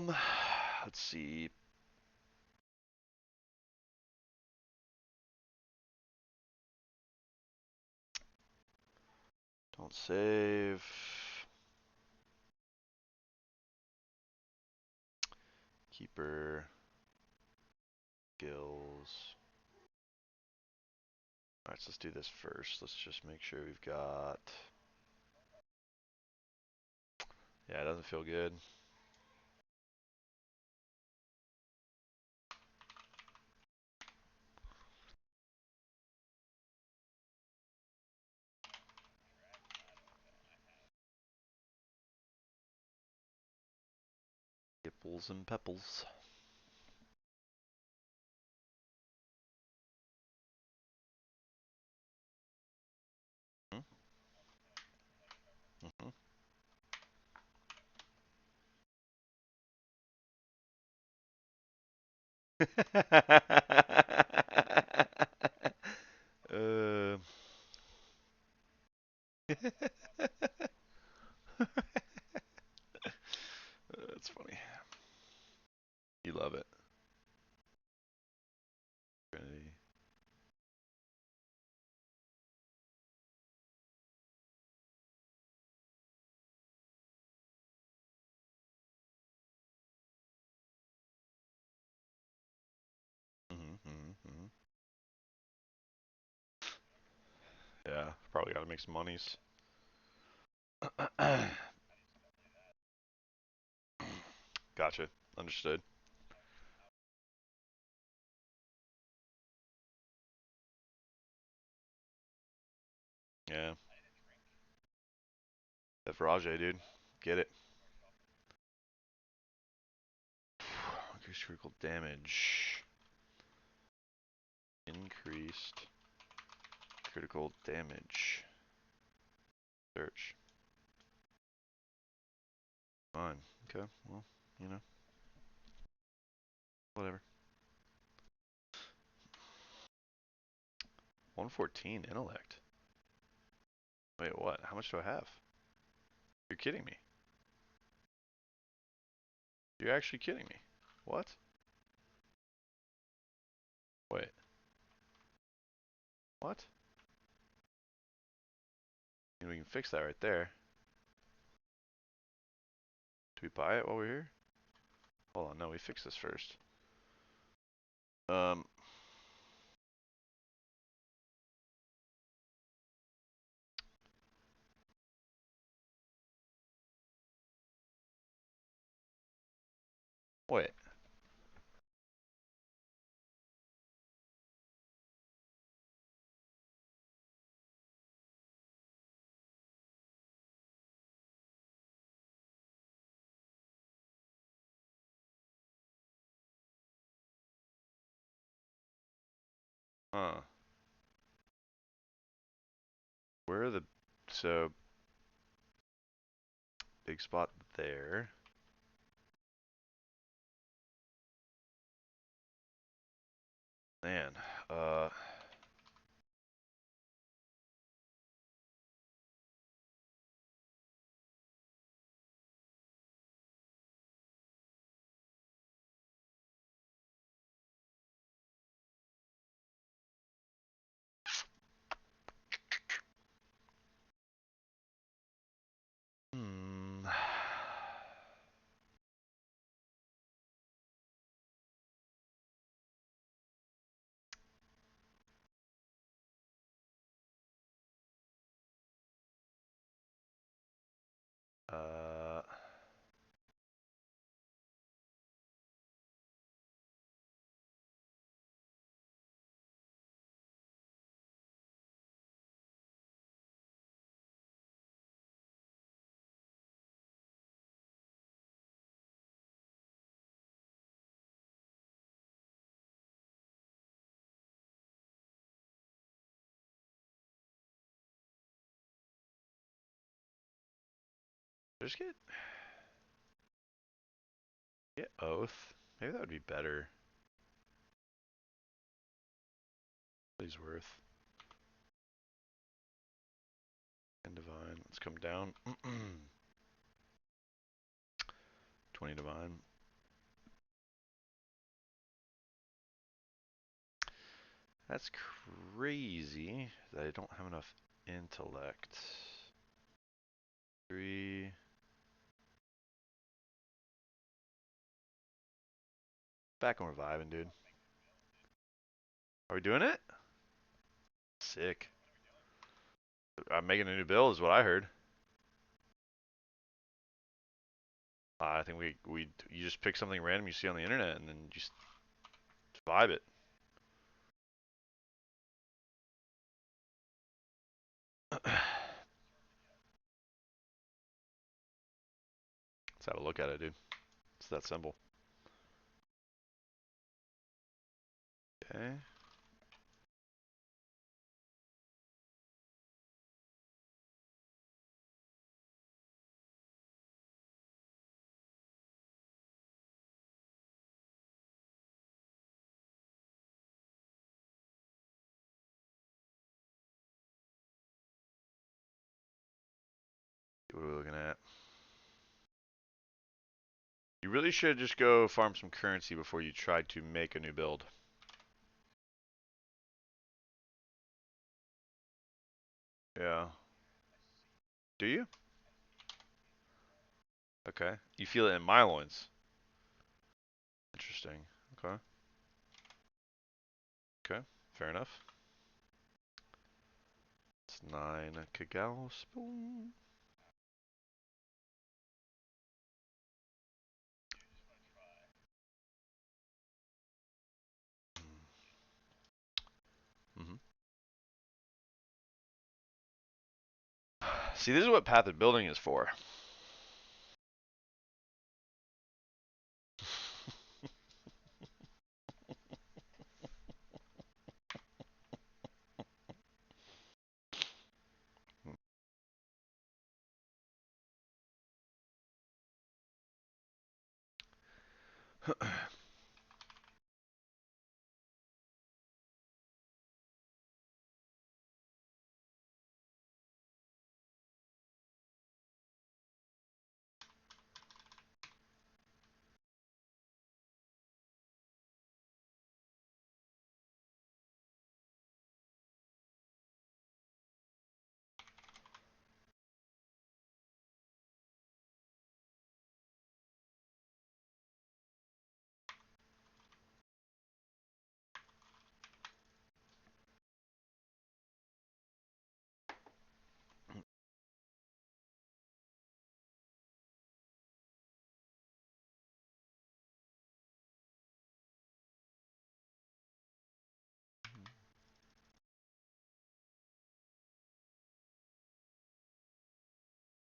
Let's see. Don't save. Keeper. Skills. Alright, so let's do this first. Let's just make sure we've got... Yeah, it doesn't feel good. Gipples and pepples. Hmm? Mm-hmm. uh, That's funny. You love it. Trinity. Mm-hmm, mm-hmm. Yeah, probably gotta make some monies. Gotcha. Understood. Yeah. That's Rajay, dude. Get it. Increased critical damage. Increased critical damage. Search. Fine. Okay. Well, you know, whatever. 114 intellect. Wait, what? How much do I have? You're kidding me. You're actually kidding me. What? Wait. What? We can fix that right there. Do we buy it while we're here? Hold on, no, we fix this first. Um, wait. Huh. Where are the... So, big spot there. Man, uh... Hmm. Uh... Just get Oath. Maybe that would be better. Please worth. And divine. Let's come down. 20 divine. That's crazy that I don't have enough intellect. 3. Back on reviving, dude. Are we doing it? Sick. I'm making a new build is what I heard. I think we you just pick something random you see on the internet and then just vibe it. Let's have a look at it, dude. It's that simple. Okay. What are we looking at? You really should just go farm some currency before you try to make a new build. Yeah. Do you? Okay. You feel it in my loins. Interesting. Okay. Okay. Fair enough. It's 9 cacao spoon. Mm-hmm. See, this is what path of building is for.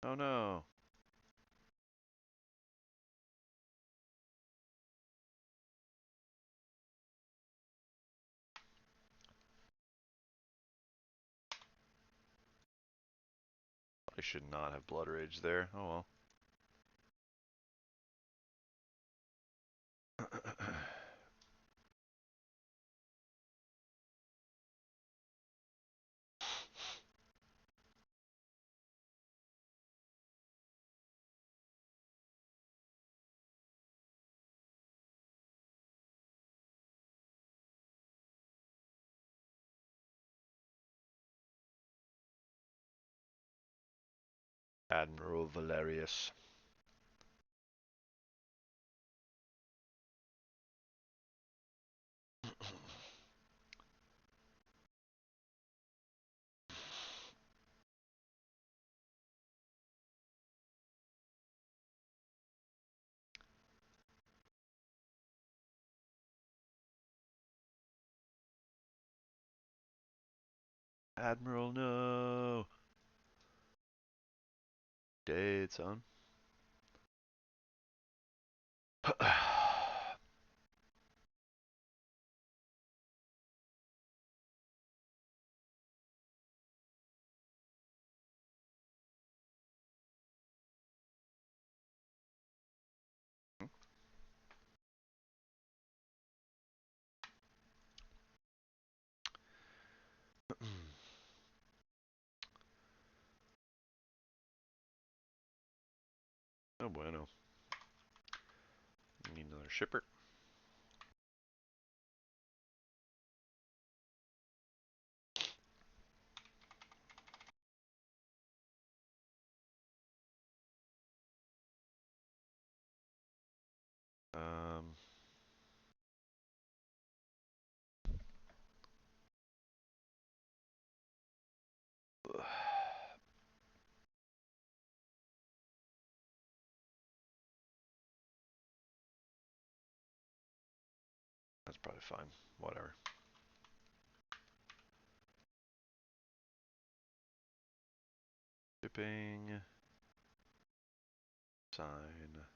Oh no. I should not have blood rage there. Oh well. Admiral Valerius. Admiral, no. Dead, son. Oh bueno. Need another shipper. Um, that's probably fine. Whatever. Shipping. Sign.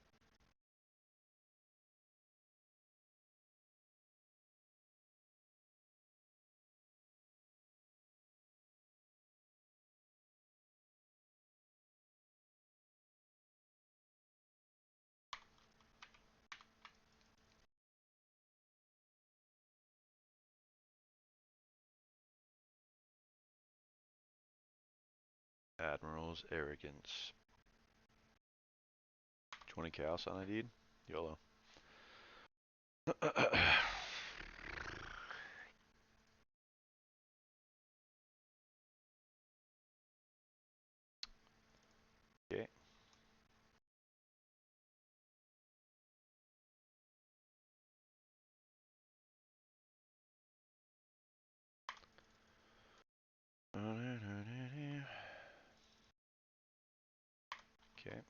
Admiral's arrogance. 20 chaos on ID. YOLO. Okay. Okay.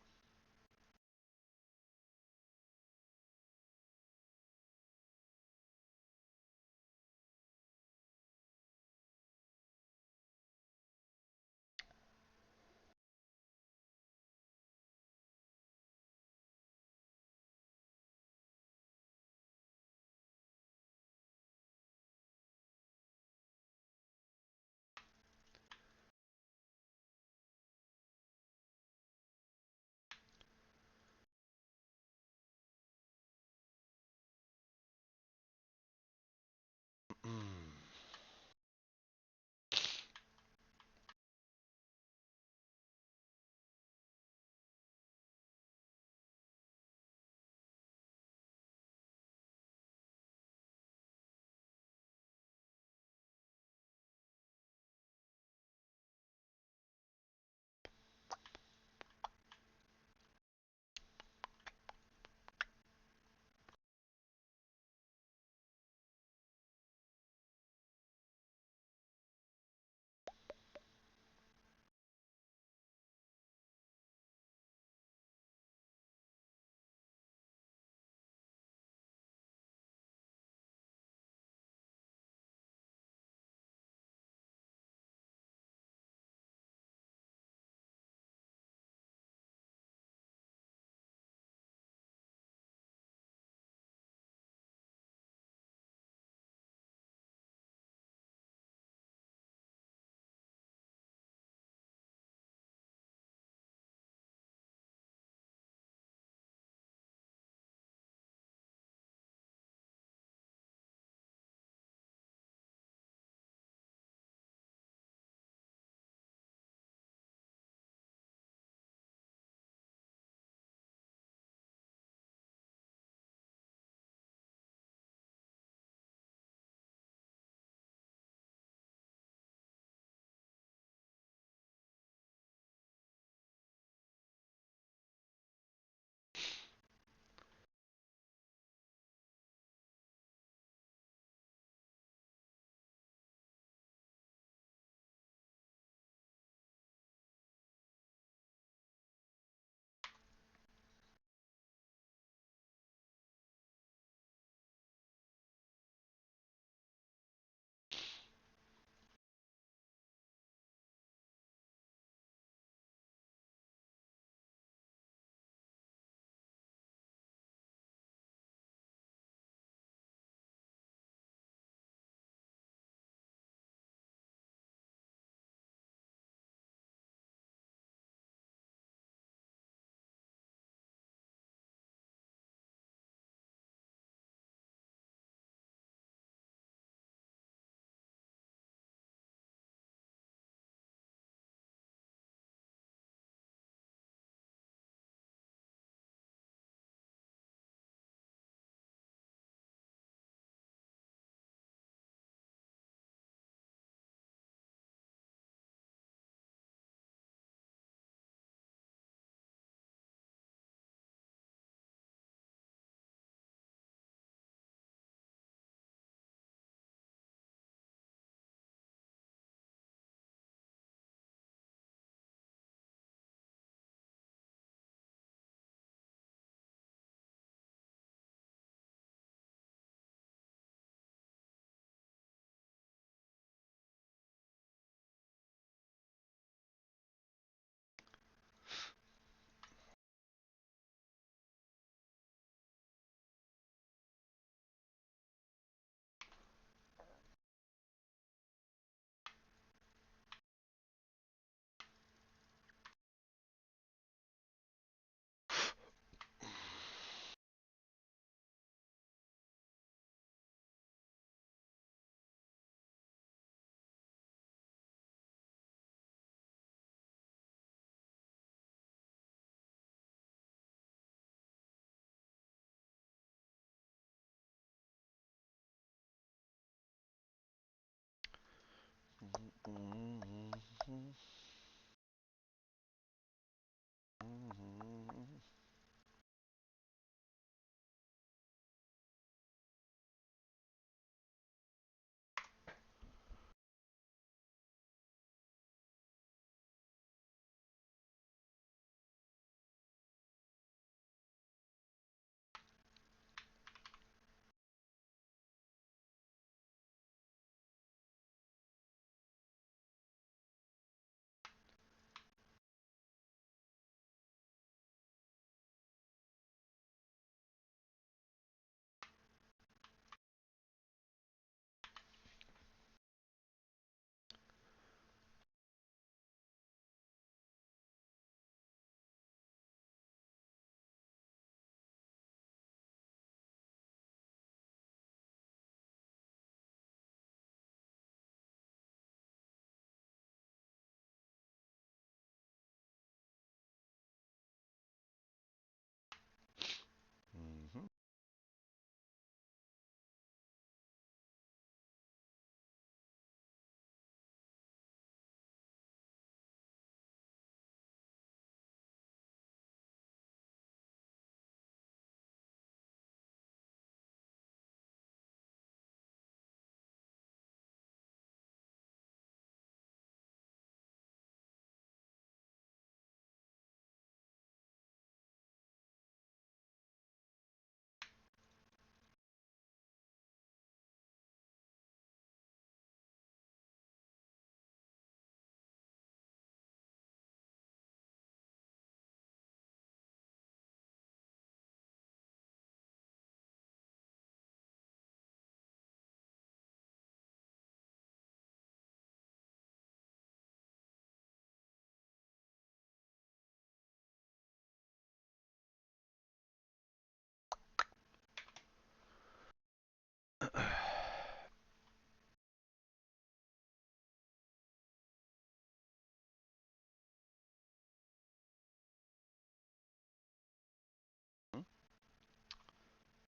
Mhm.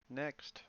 Next.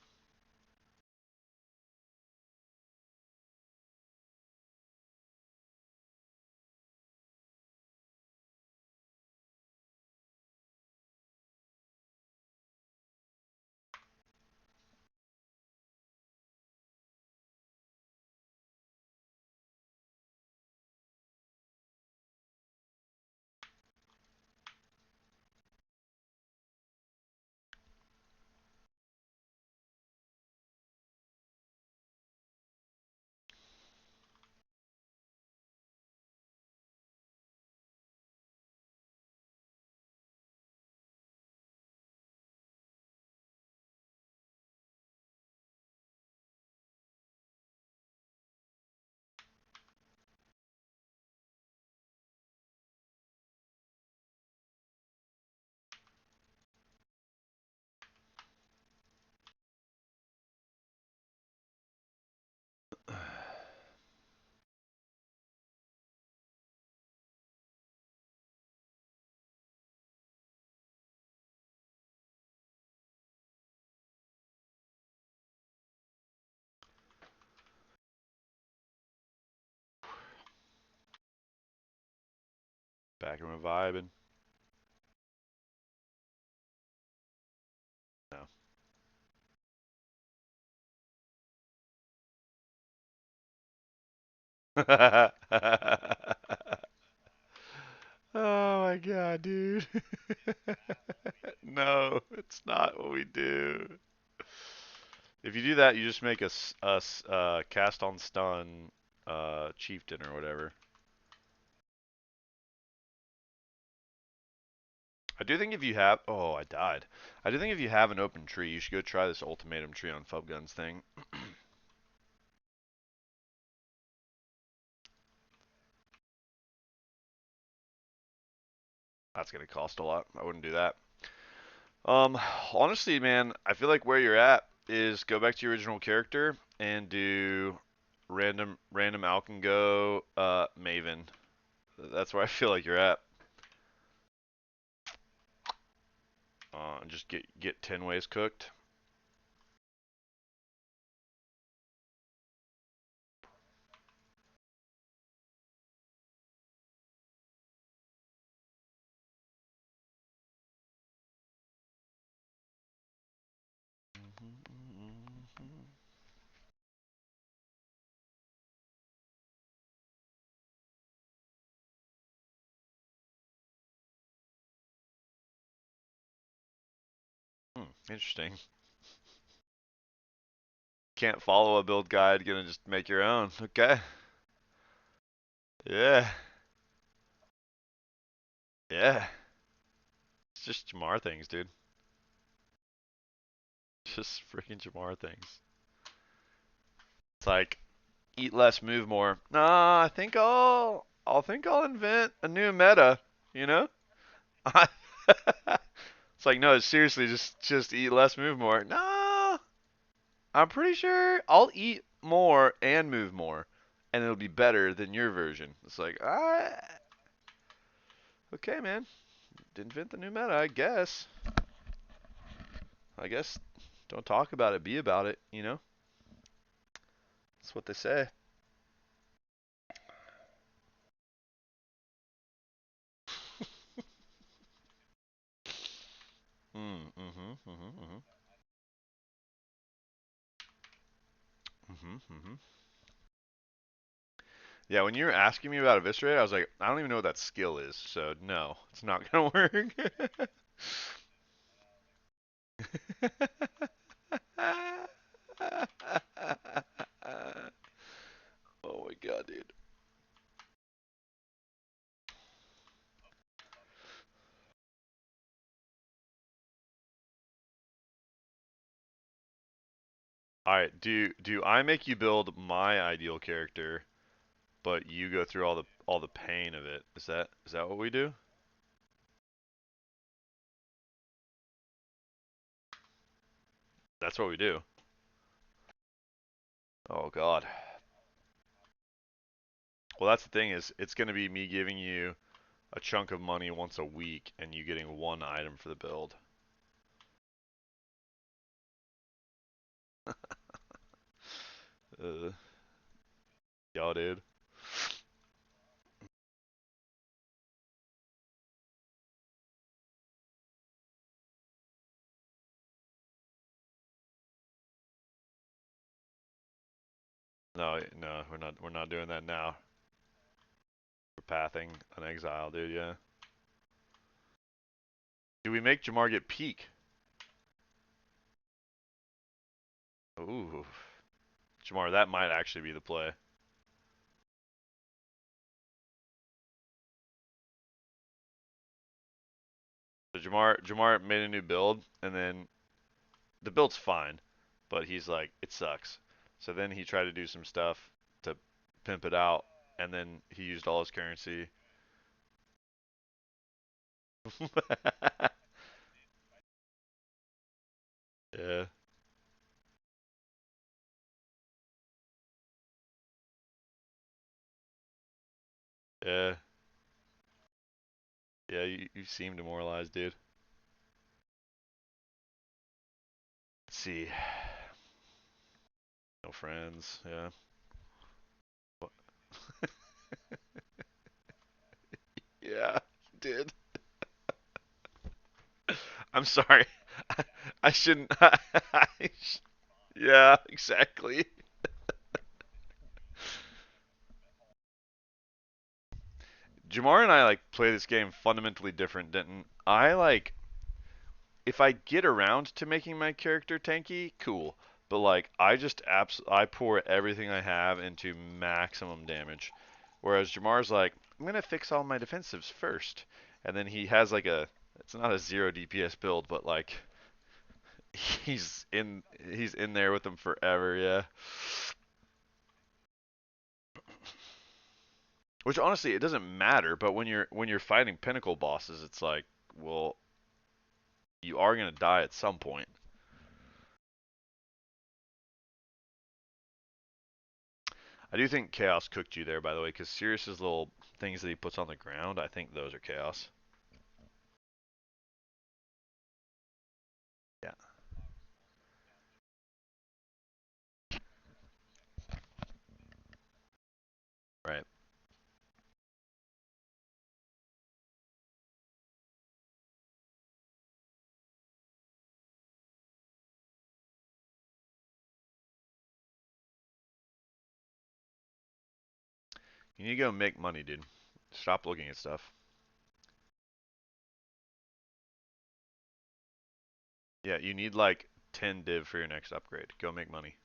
Back and reviving. No. Oh my god, dude. No, it's not what we do. If you do that, you just make a cast on stun chieftain or whatever. I do think if you have, oh, I died. I do think if you have an open tree, you should go try this ultimatum tree on Fub Guns thing. That's gonna cost a lot. I wouldn't do that. Um, Honestly, man, I feel like where you're at is go back to your original character and do random Alkengo Maven. That's where I feel like you're at. And just get 10 ways cooked. Interesting. Can't follow a build guide, gonna just make your own. Okay. Yeah. Yeah. It's just Jmar things, dude. Just freaking Jmar things. It's like eat less, move more. Nah, I think I'll invent a new meta, you know? It's like no, seriously, just eat less, move more. Nah, I'm pretty sure I'll eat more and move more, and it'll be better than your version. It's like, okay, man, invent the new meta, I guess. I guess don't talk about it, be about it, you know? That's what they say. Mm-hmm. Mm-hmm. Yeah, when you were asking me about Eviscerate, I was like, I don't even know what that skill is, so no, it's not gonna work. Oh my god, dude. All right, do I make you build my ideal character, but you go through all the pain of it? Is that what we do? That's what we do. Oh god. Well, that's the thing is it's going to be me giving you a chunk of money once a week and you getting one item for the build. Uh, y'all, dude. No, no, we're not doing that now. We're pathing an exile, dude, yeah. Do we make Jmar get peak? Ooh. Jmar, that might actually be the play. So Jmar made a new build and then the build's fine, but he's like, it sucks. So then he tried to do some stuff to pimp it out, and then he used all his currency. Yeah, yeah, yeah. You seem demoralized, dude. Let's see. No friends. Yeah. What? Yeah, you did. I'm sorry. I shouldn't. Yeah, exactly. Jamar and I like play this game fundamentally different, Denton. I like if I get around to making my character tanky, cool. But like I pour everything I have into maximum damage. Whereas Jamar's like, I'm gonna fix all my defensives first. And then he has like it's not a 0 DPS build, but like he's in there with them forever, yeah. Which honestly it doesn't matter, but when you're fighting pinnacle bosses, it's like, well, you are gonna die at some point. I do think Chaos cooked you there, by the way, because Sirius's little things that he puts on the ground, I think those are Chaos. Yeah, right. You need to go make money, dude. Stop looking at stuff. Yeah, you need like 10 div for your next upgrade. Go make money.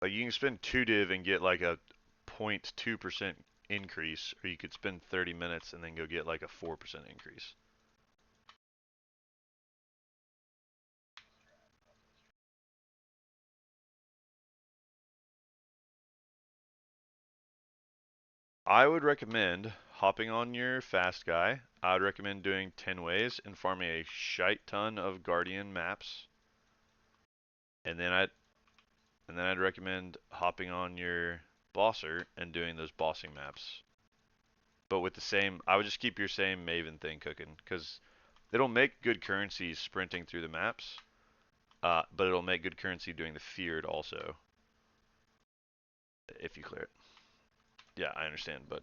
Like you can spend 2 div and get like a 0.2% increase, or you could spend 30 minutes and then go get like a 4% increase. I would recommend hopping on your fast guy. I would recommend doing 10 ways and farming a shite ton of Guardian maps. And then I'd recommend hopping on your bosser and doing those bossing maps. But with the same, I would just keep your same Maven thing cooking because it'll make good currency sprinting through the maps, but it'll make good currency doing the feared also if you clear it. Yeah, I understand, but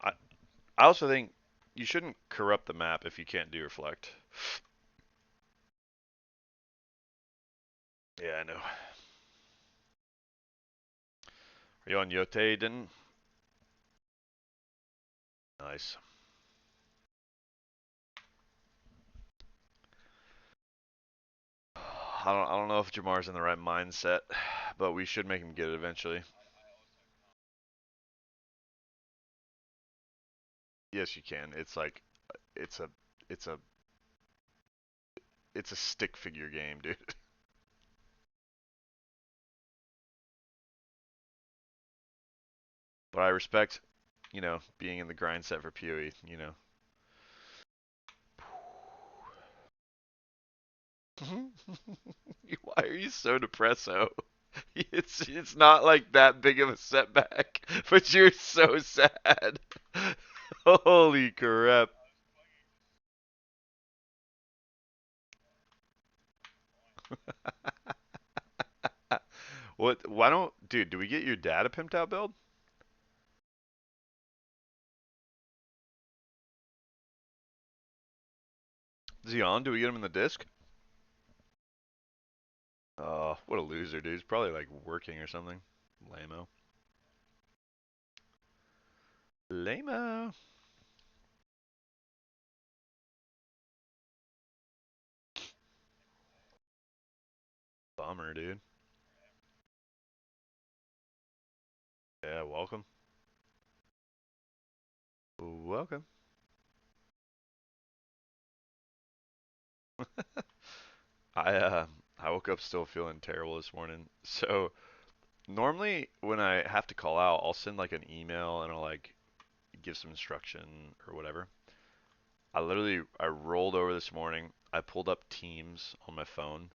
I I also think you shouldn't corrupt the map if you can't do reflect. Yeah, I know. Are you on Yote, didn't? Nice. I don't know if Jamar's in the right mindset, but we should make him get it eventually. Yes, you can. It's a it's a it's a stick figure game, dude. But I respect, being in the grind set for PoE. Why are you so depressed? It's not like that big of a setback, but you're so sad. Holy crap. What? Why don't, dude? Do we get your dad a pimped out build? Is he on? Do we get him in the disc? Oh, what a loser, dude. He's probably like working or something. Lamo. Lamo. Bummer, dude. Yeah, welcome. Welcome. I uh I woke up still feeling terrible this morning. So normally when I have to call out, I'll send like an email and I'll like give some instruction or whatever. I rolled over this morning. I pulled up Teams on my phone,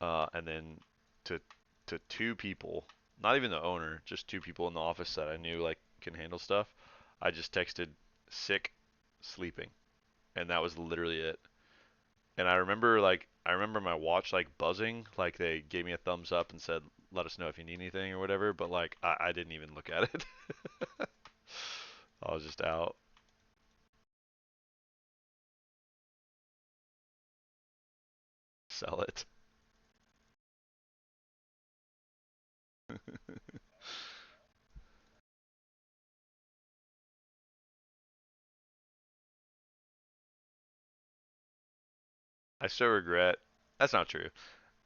and then to to two people, not even the owner, just two people in the office that I knew like can handle stuff. I just texted sick, sleeping, and that was literally it. And I remember my watch like buzzing, like they gave me a thumbs up and said, "Let us know if you need anything" or whatever. But like I didn't even look at it. I was just out. Sell it. I so regret. That's not true.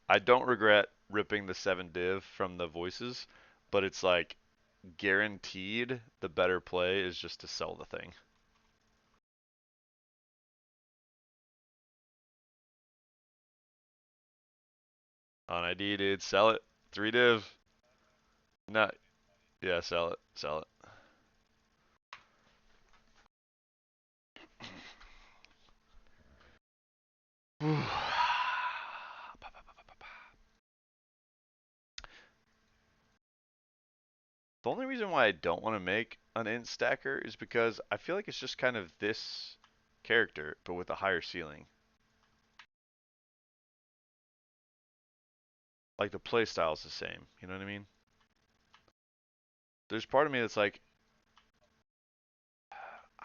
I don't regret ripping the 7 div from the voices, but it's like guaranteed the better play is just to sell the thing. On ID, dude, sell it. 3 div. No, yeah, sell it. Sell it. The only reason why I don't want to make an int stacker is because I feel like it's just kind of this character, but with a higher ceiling. Like the play style is the same. You know what I mean? There's part of me that's like,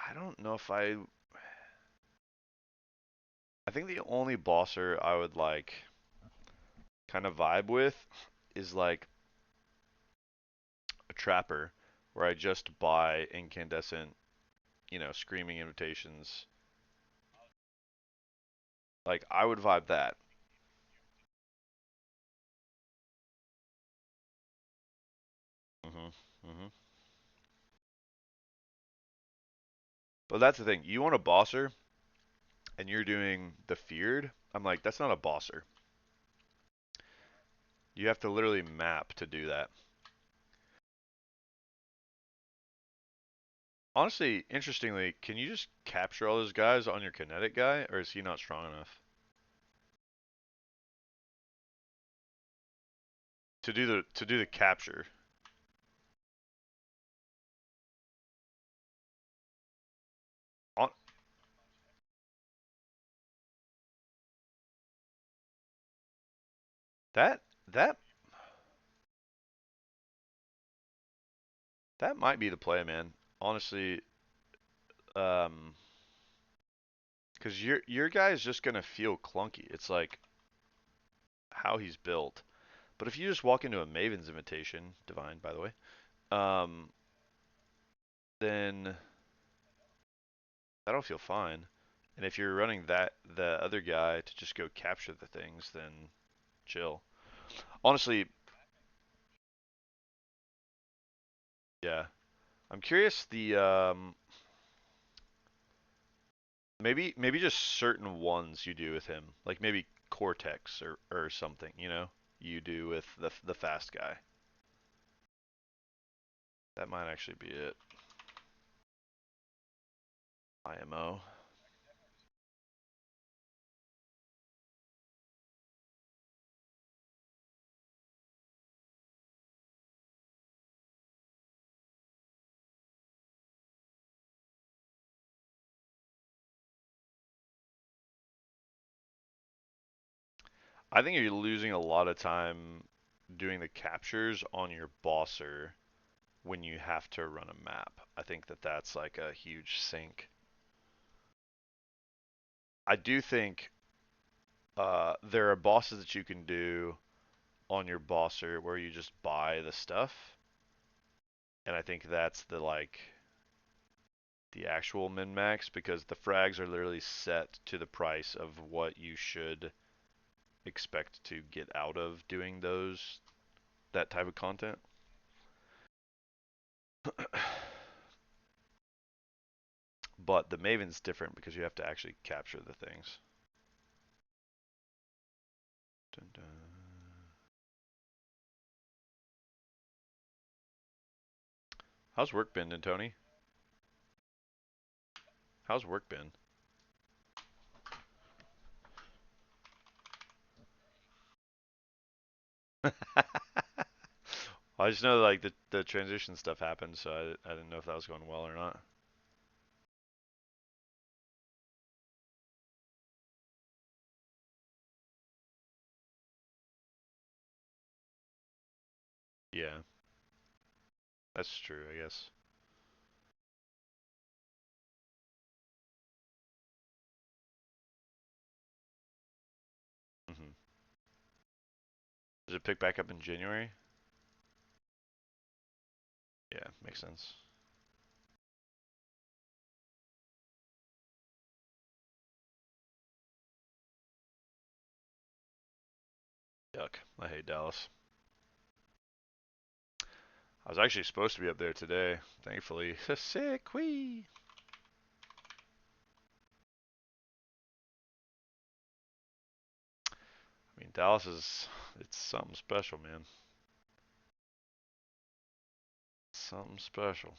I don't know if I think the only bosser I would like kind of vibe with is like a trapper where I just buy incandescent, screaming invitations. Like I would vibe that. Mhm. Mhm. But that's the thing. You want a bosser and you're doing the feared. I'm like, that's not a bosser. You have to literally map to do that. Honestly, interestingly, can you just capture all those guys on your kinetic guy, or is he not strong enough to do the capture? On that that that might be the play, man. Honestly, um, because your guy is just gonna feel clunky. It's like how he's built. But if you just walk into a Maven's invitation, divine, by the way, um, then that'll feel fine. And if you're running the other guy to just go capture the things, then chill. Honestly, yeah. I'm curious maybe just certain ones you do with him, like maybe Cortex or something, you do with the fast guy. That might actually be it. IMO. I think you're losing a lot of time doing the captures on your bosser when you have to run a map. I think that's like a huge sink. I do think there are bosses that you can do on your bosser where you just buy the stuff, and I think that's the actual min max because the frags are literally set to the price of what you should expect to get out of doing that type of content. But the Maven's different because you have to actually capture the things. Dun, dun. How's work been, Tony? How's work been? I just know like the transition stuff happened, so I didn't know if that was going well or not. Yeah, that's true, I guess. Hmm. Does it pick back up in January? Yeah, makes sense. Yuck. I hate Dallas. I was actually supposed to be up there today. Thankfully, sick. Wee. I mean, Dallas it's something special, man. Something special.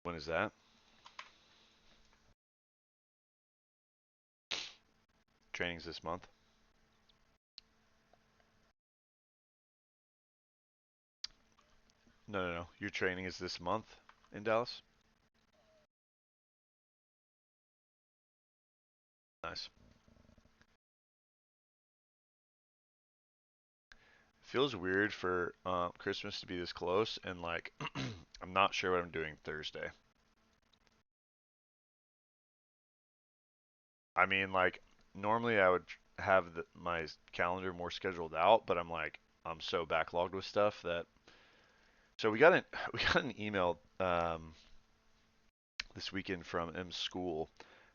When is that? Training's this month. No, no, no. Your training is this month in Dallas. Nice. feels weird for Christmas to be this close, and like I'm not sure what I'm doing Thursday. I mean, like normally I would have my calendar more scheduled out, but I'm so backlogged with stuff that. So we got an email this weekend from M's school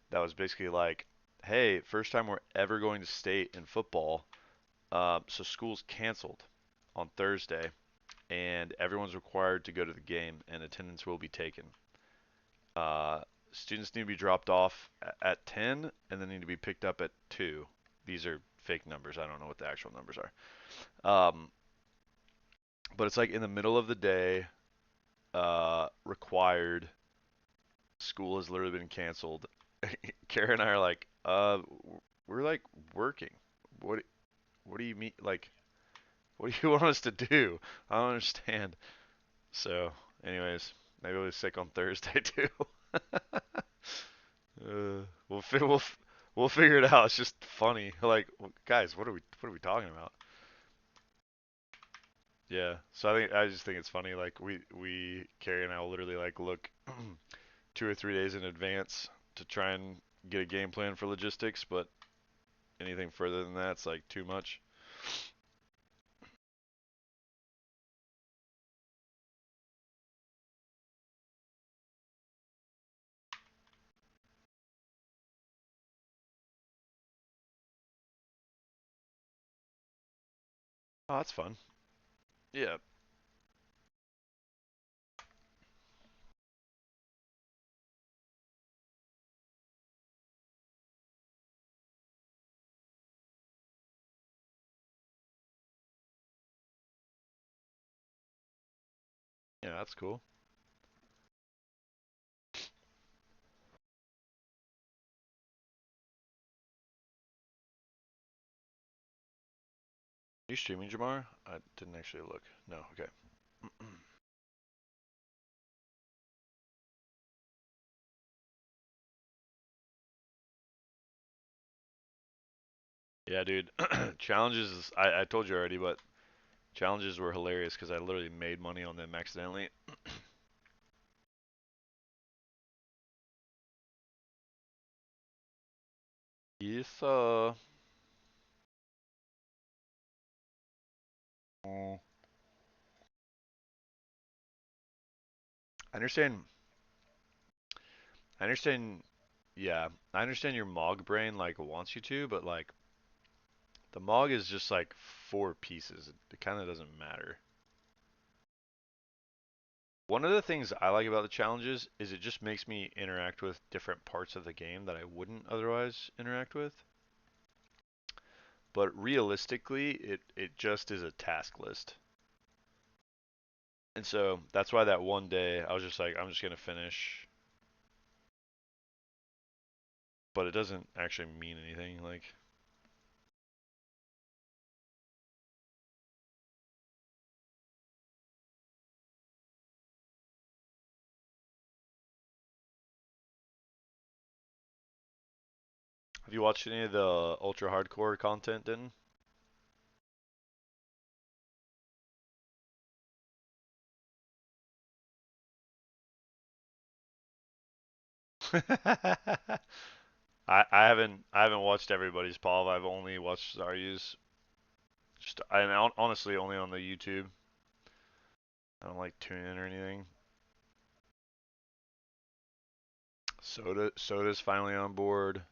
that was basically like, "Hey, first time we're ever going to state in football, so school's canceled on Thursday, and everyone's required to go to the game, and attendance will be taken. Uh, Students need to be dropped off at 10, and then need to be picked up at 2. These are fake numbers. I don't know what the actual numbers are. But it's like in the middle of the day, required. School has literally been canceled. Kara and I are like, we're like working. What what do you mean? Like, what do you want us to do? I don't understand. So, anyways, maybe I'll be sick on Thursday too. We'll figure it out. It's just funny. Like, guys, what are we talking about? Yeah. So I just think it's funny. Like we Carrie and I will literally like look 2 or 3 days in advance to try and get a game plan for logistics, but anything further than that's like too much. Oh, that's fun. Yeah. Yeah, that's cool. You streaming, Jamar? I didn't actually look. No. Okay. Yeah, dude. Challenges. I told you already, but challenges were hilarious because I literally made money on them accidentally. Yes. I understand. I understand. Yeah, I understand your Mog brain like wants you to, but like the Mog is just like 4 pieces. It kind of doesn't matter. One of the things I like about the challenges is it just makes me interact with different parts of the game that I wouldn't otherwise interact with. But realistically, it just is a task list. And so that's why that one day I was just like, I'm just gonna finish, but it doesn't actually mean anything. Like, have you watched any of the ultra hardcore content, then? I haven't watched everybody's Paul. I've only watched Zaryu's. Just honestly only on the YouTube. I don't like tune in or anything. Soda's finally on board.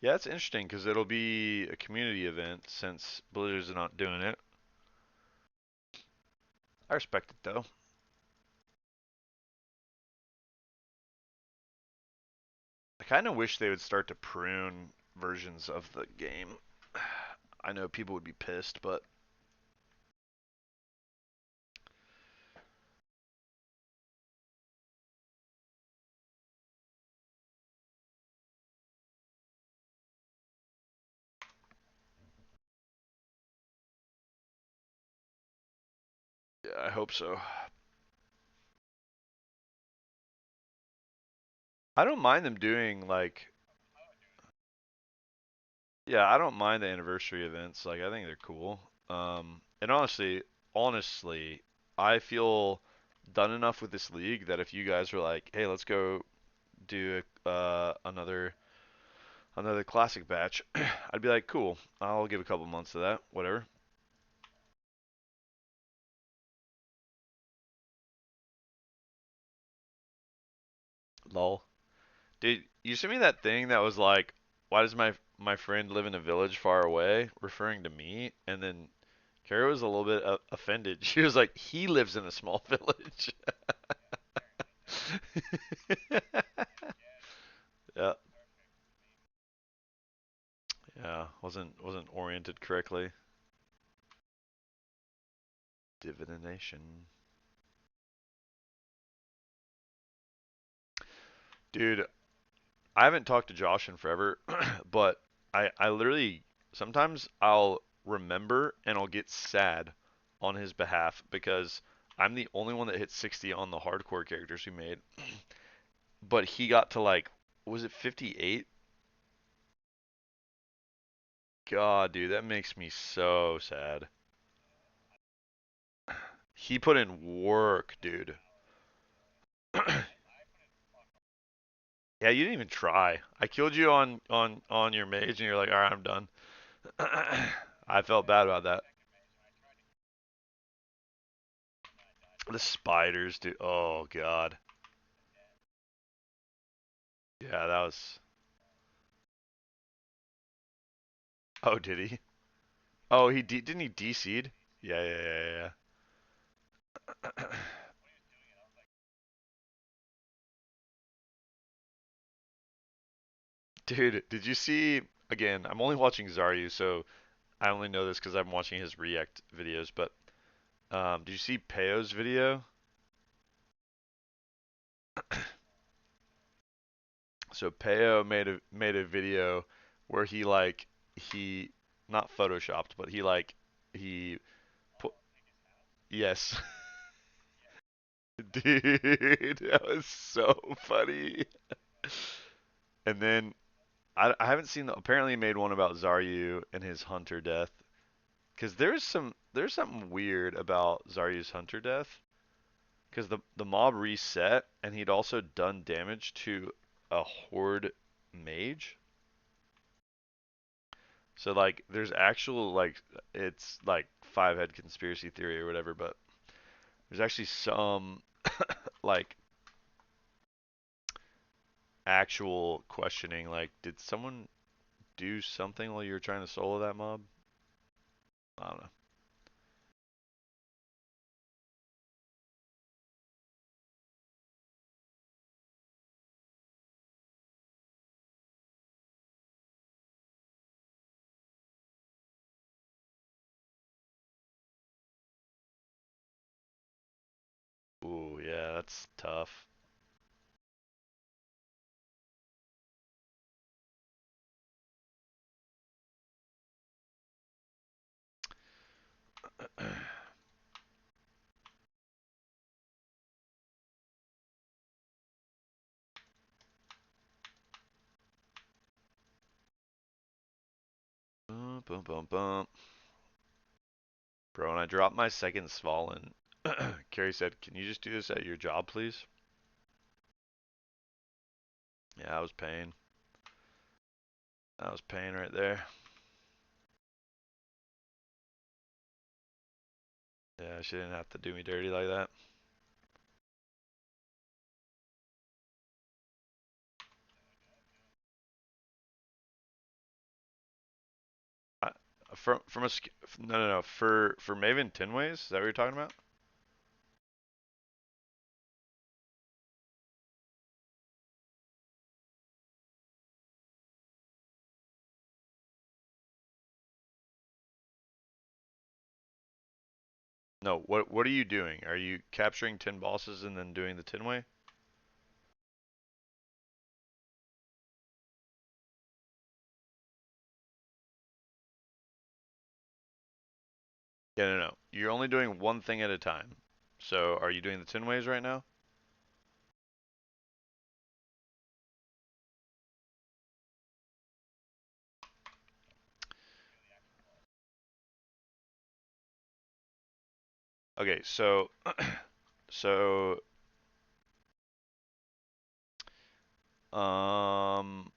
Yeah, it's interesting because it'll be a community event since Blizzard's not doing it. I respect it though. I kind of wish they would start to prune versions of the game. I know people would be pissed, but yeah, I hope so. I don't mind them doing like, yeah, I don't mind the anniversary events. Like, I think they're cool. And honestly, I feel done enough with this league that if you guys were like, hey, let's go do another classic batch, I'd be like, cool. I'll give a couple months to that. Whatever. Lol. Dude, you sent me that thing that was like, why does my friend live in a village far away, referring to me, and then Kara was a little bit offended. She was like, he lives in a small village. Yeah, yeah, wasn't oriented correctly. Divination. Dude, I haven't talked to Josh in forever, but I literally sometimes I'll remember and I'll get sad on his behalf because I'm the only one that hit 60 on the hardcore characters we made, but he got to like, was it 58? God, dude, that makes me so sad. He put in work, dude. Yeah, you didn't even try. I killed you on your mage, and you're like, all right, I'm done. I felt bad about that. The spiders, dude. Oh God. Yeah, that was. Oh, did he? Oh, didn't he DC'd? Yeah, yeah, yeah, yeah. Dude, did you see? Again, I'm only watching Zaryu, so I only know this because I'm watching his React videos. But did you see Peo's video? So Peo made a video where he not photoshopped, but he put yes. Dude, that was so funny. And then I haven't seen apparently he made one about Zaryu and his hunter death. Because there's something weird about Zaryu's hunter death. Because the mob reset and he'd also done damage to a horde mage. So like there's actual like it's like five head conspiracy theory or whatever, but there's actually some like actual questioning like did someone do something while you were trying to solo that mob? I don't know. Ooh, yeah, that's tough. Bum, bum, bum, bum. Bro, when I dropped my second Svalin, Carrie said, "Can you just do this at your job, please?" Yeah, I was paying. I was paying right there. Yeah, she didn't have to do me dirty like that. I, from a no no no for Maven Tinways, is that what you're talking about? No, what are you doing? Are you capturing 10 bosses and then doing the Tinway? Yeah, no, no. You're only doing one thing at a time. So, are you doing the 10 ways right now? Okay, so so um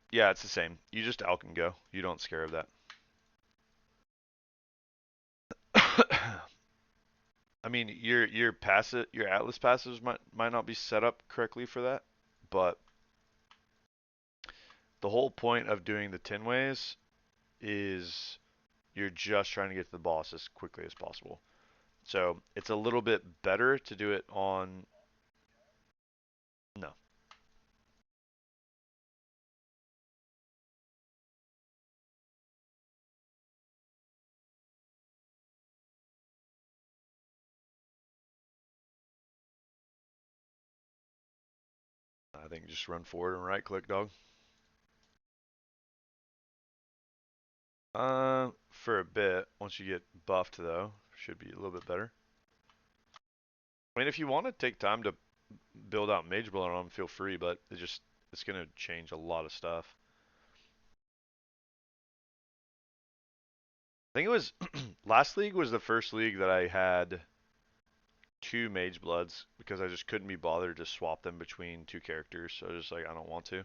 yeah, it's the same. You just Alk and go. You don't scare of that. I mean, your Atlas passives might not be set up correctly for that, but the whole point of doing the 10 ways is you're just trying to get to the boss as quickly as possible. So it's a little bit better to do it on no. I think just run forward and right click, dog. For a bit. Once you get buffed though, should be a little bit better. I mean, if you want to take time to build out Mage Blood on them, feel free, but it's gonna change a lot of stuff. I think it was last league was the first league that I had two Mage Bloods because I just couldn't be bothered to swap them between two characters. So I was just like, I don't want to.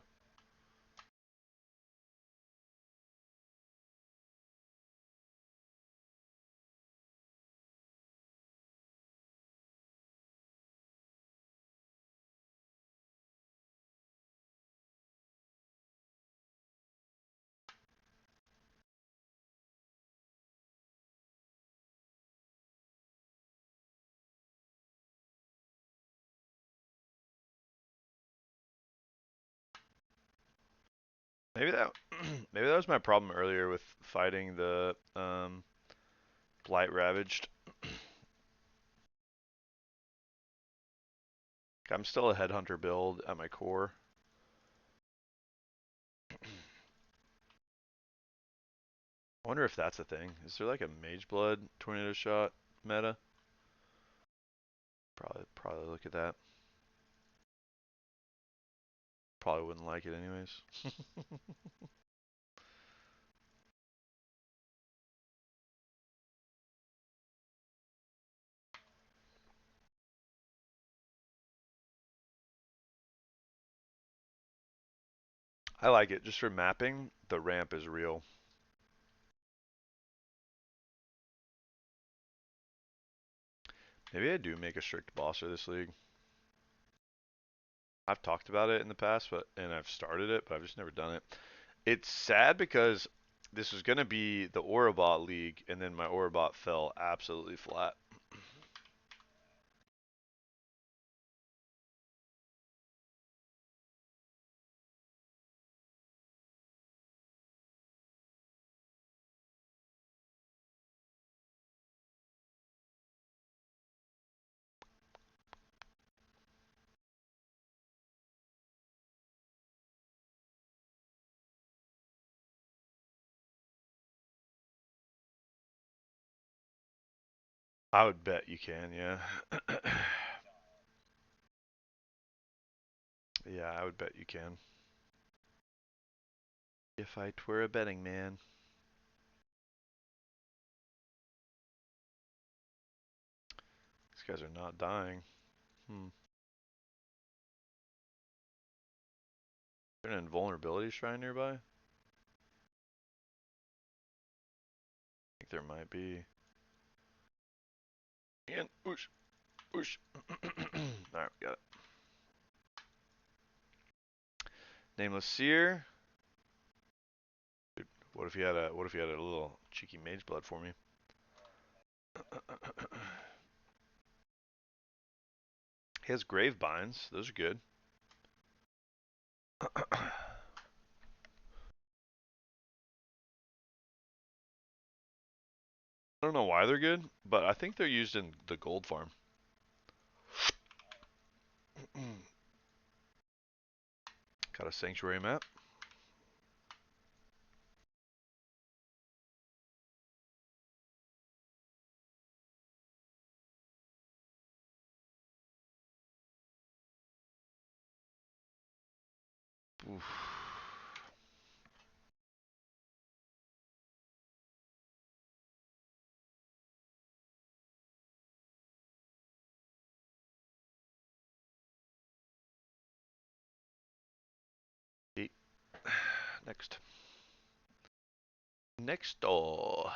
Maybe that maybe that was my problem earlier with fighting the Blight Ravaged. I'm still a Headhunter build at my core. I wonder if that's a thing. Is there like a Mage Blood Tornado Shot meta? Probably look at that. Probably wouldn't like it anyways. I like it just for mapping. The ramp is real. Maybe I do make a strict bosser this league. I've talked about it in the past, and I've started it, but I've just never done it. It's sad because this was gonna be the Orobot league, and then my Orobot fell absolutely flat. I would bet you can, yeah. Yeah, I would bet you can. If I were a betting man. These guys are not dying. Hmm. Is there an invulnerability shrine nearby? I think there might be. And whoosh, whoosh. Alright, we got it. Nameless Seer. Dude, what if he had a little cheeky mage blood for me? He has grave binds. Those are good. I don't know why they're good, but I think they're used in the gold farm. Got a sanctuary map. Oof. Next. Next door.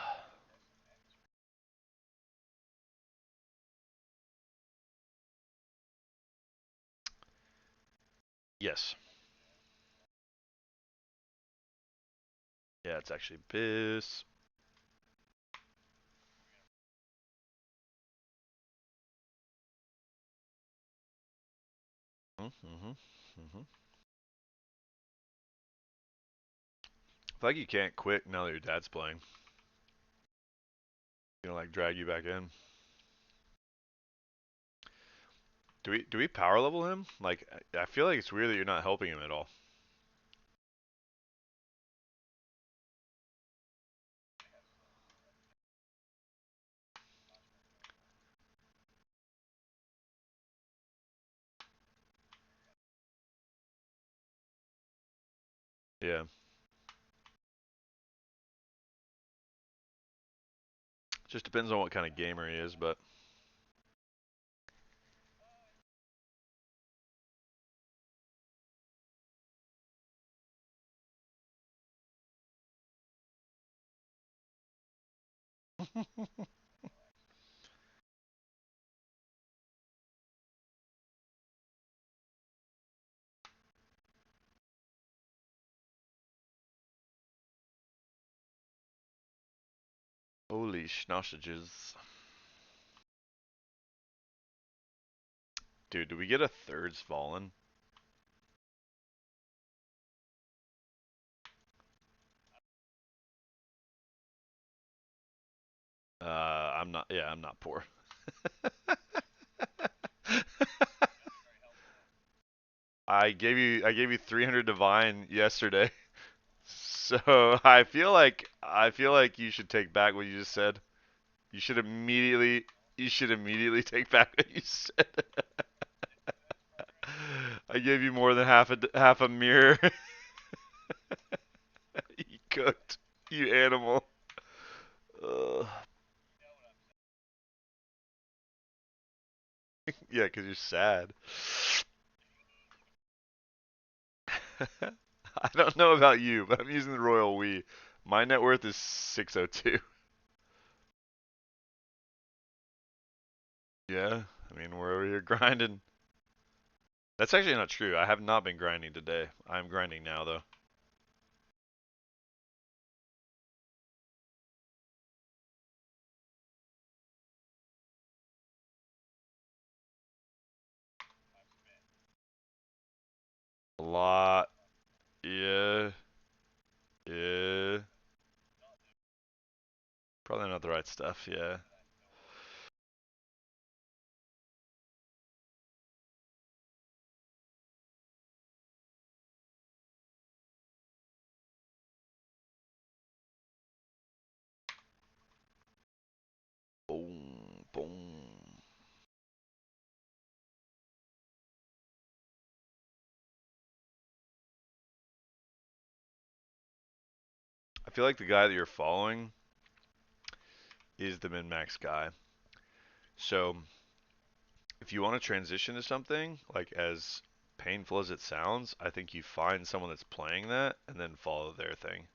Yes. Yeah, it's actually Biss. Mm-hmm. Mm-hmm. I feel like you can't quit now that your dad's playing. You know, like drag you back in. Do we power level him? Like I feel like it's weird that you're not helping him at all. Yeah. Just depends on what kind of gamer he is, but holy schnausages. Dude, do we get a thirds fallen? I'm not. Yeah, I'm not poor. I gave you 300 divine yesterday. So I feel like you should take back what you just said. You should immediately you should immediately take back what you said. I gave you more than half a mirror. You cooked, you animal. Ugh. Yeah, 'cause you're sad. I don't know about you, but I'm using the Royal We. My net worth is 602. Yeah, I mean we're over here grinding. That's actually not true. I have not been grinding today. I'm grinding now though. A lot. Yeah. Yeah. Probably not the right stuff. Yeah. Boom. Boom. I feel like the guy that you're following is the min-max guy. So if you want to transition to something, like as painful as it sounds, I think you find someone that's playing that and then follow their thing.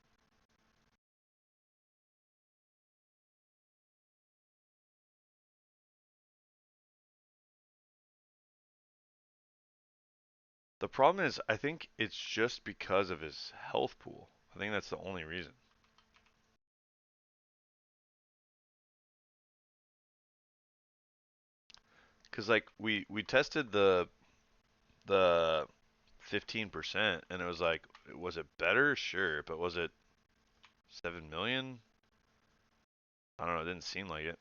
The problem is, I think it's just because of his health pool. I think that's the only reason. Because like we tested the 15% and it was like, was it better? Sure, but was it 7 million? I don't know. It didn't seem like it.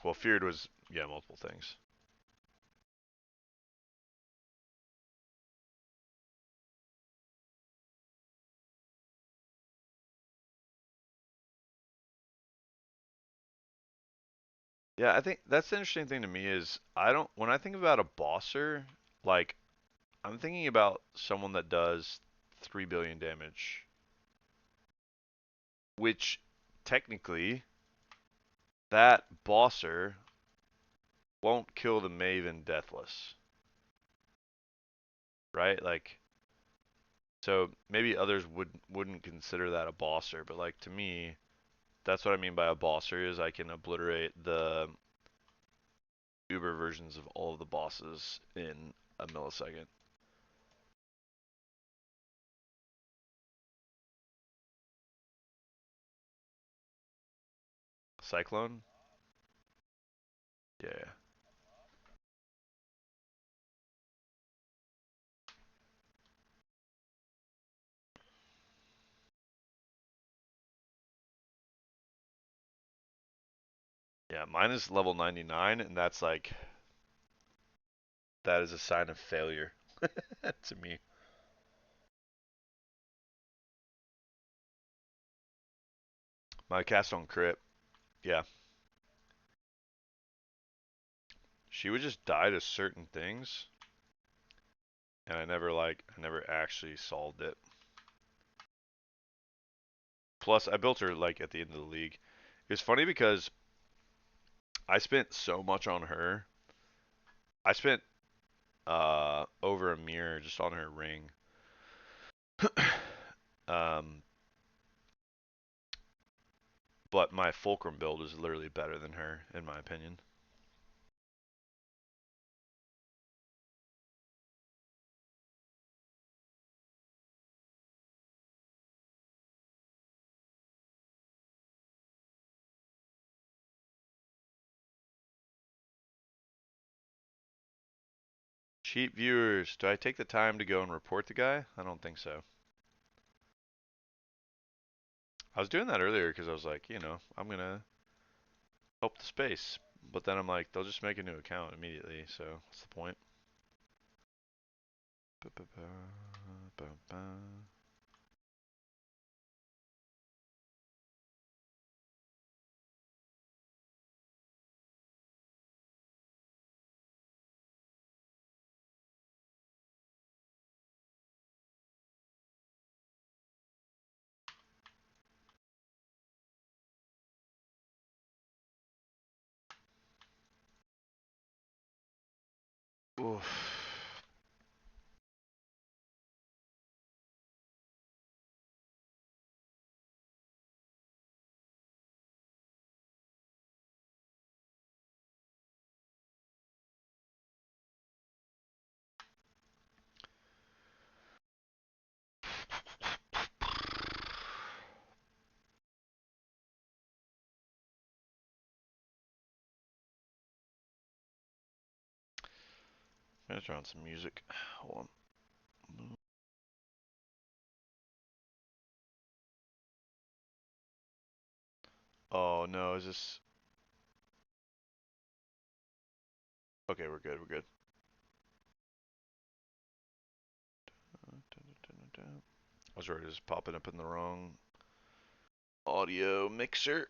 Well, feared was, yeah, multiple things. Yeah, I think that's the interesting thing to me is I don't when I think about a bosser, like I'm thinking about someone that does 3 billion damage, which technically, that bosser won't kill the Maven deathless, right? Like, so maybe others wouldn't consider that a bosser, but like to me, that's what I mean by a bosser is I can obliterate the Uber versions of all of the bosses in a millisecond. Cyclone? Yeah. Yeah, mine is level 99, and that's like, that is a sign of failure to me. My cast on crit, yeah. She would just die to certain things, and I never actually solved it. Plus, I built her like at the end of the league. It's funny because I spent so much on her. I spent over a mirror just on her ring. um, but my Fulcrum build is literally better than her, in my opinion. Cheap viewers, do I take the time to go and report the guy? I don't think so. I was doing that earlier because I was like, I'm gonna help the space. But then I'm like, they'll just make a new account immediately, so what's the point? Oof. I'm gonna turn on some music. Hold on. Oh no, is this? Okay, we're good. We're good. I was already just popping up in the wrong audio mixer.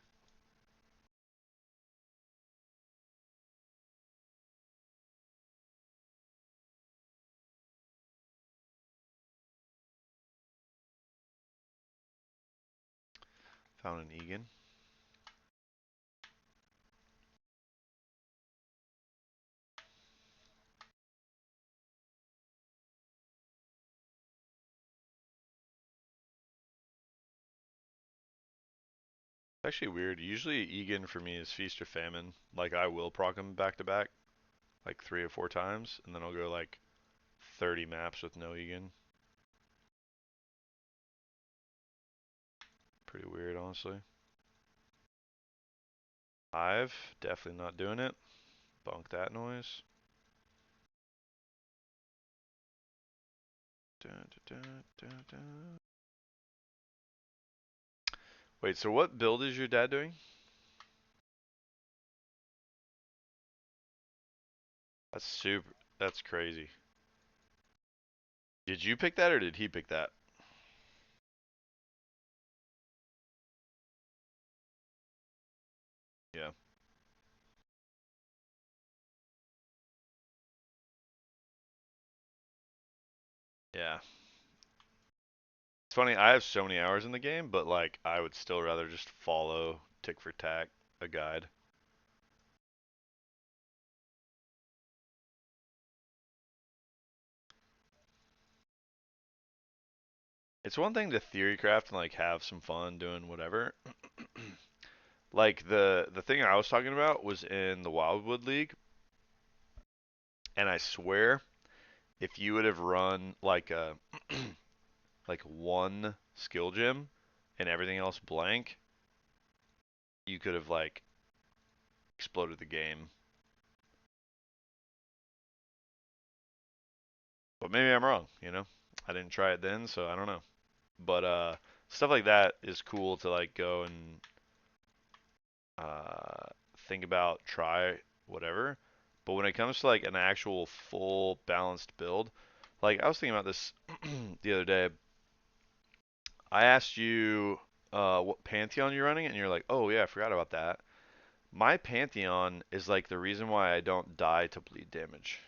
Found an Egan. It's actually weird. Usually Egan for me is feast or famine. Like I will proc him back to back, like 3 or 4 times, and then I'll go like 30 maps with no Egan. Pretty weird, honestly. I've definitely not doing it. Bunk that noise. Dun, dun, dun, dun. Wait, so what build is your dad doing? That's super. That's crazy. Did you pick that or did he pick that? Yeah. Yeah. It's funny, I have so many hours in the game, but like I would still rather just follow tick for tack a guide. It's one thing to theory craft and like have some fun doing whatever. Like the thing I was talking about was in the Wildwood League, and I swear if you would have run like a like one skill gem and everything else blank, you could have like exploded the game. But maybe I'm wrong, you know? I didn't try it then, so I don't know. But stuff like that is cool to like go and uh think about, try whatever. But when it comes to like an actual full balanced build, like I was thinking about this the other day. I asked you what Pantheon you're running, and you're like, "Oh yeah, I forgot about that." My Pantheon is like the reason why I don't die to bleed damage.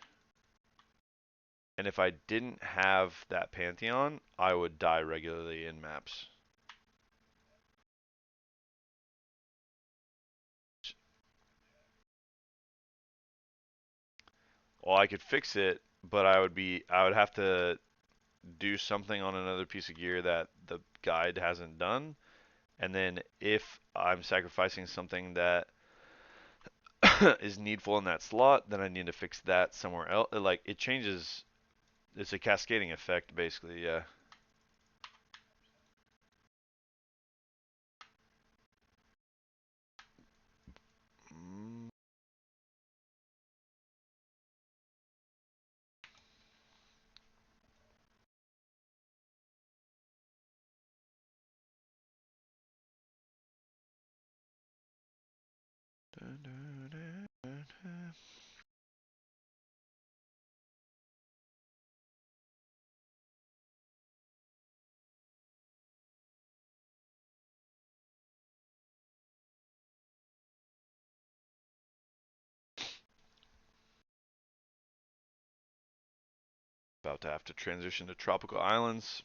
And if I didn't have that Pantheon, I would die regularly in maps. Well, I could fix it, but I would have to do something on another piece of gear that the guide hasn't done. And then if I'm sacrificing something that is needful in that slot, then I need to fix that somewhere else. Like it changes. It's a cascading effect, basically. Yeah. Mm, About to have to transition to tropical islands.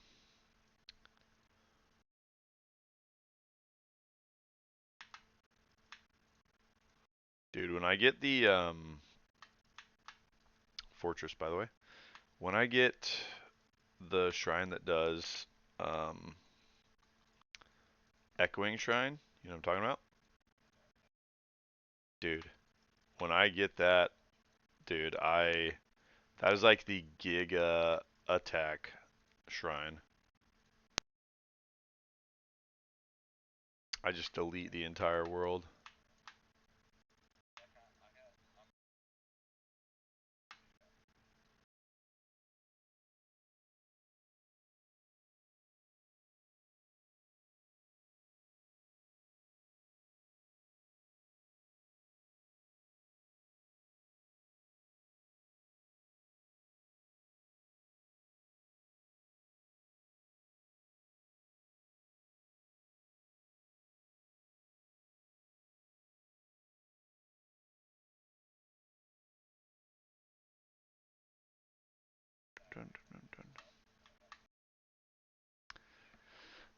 Dude, when I get the fortress, by the way, when I get the shrine that does um, echoing shrine, you know what I'm talking about? Dude, when I get that, dude, I that is like the giga attack shrine. I just delete the entire world. Dun, dun, dun, dun.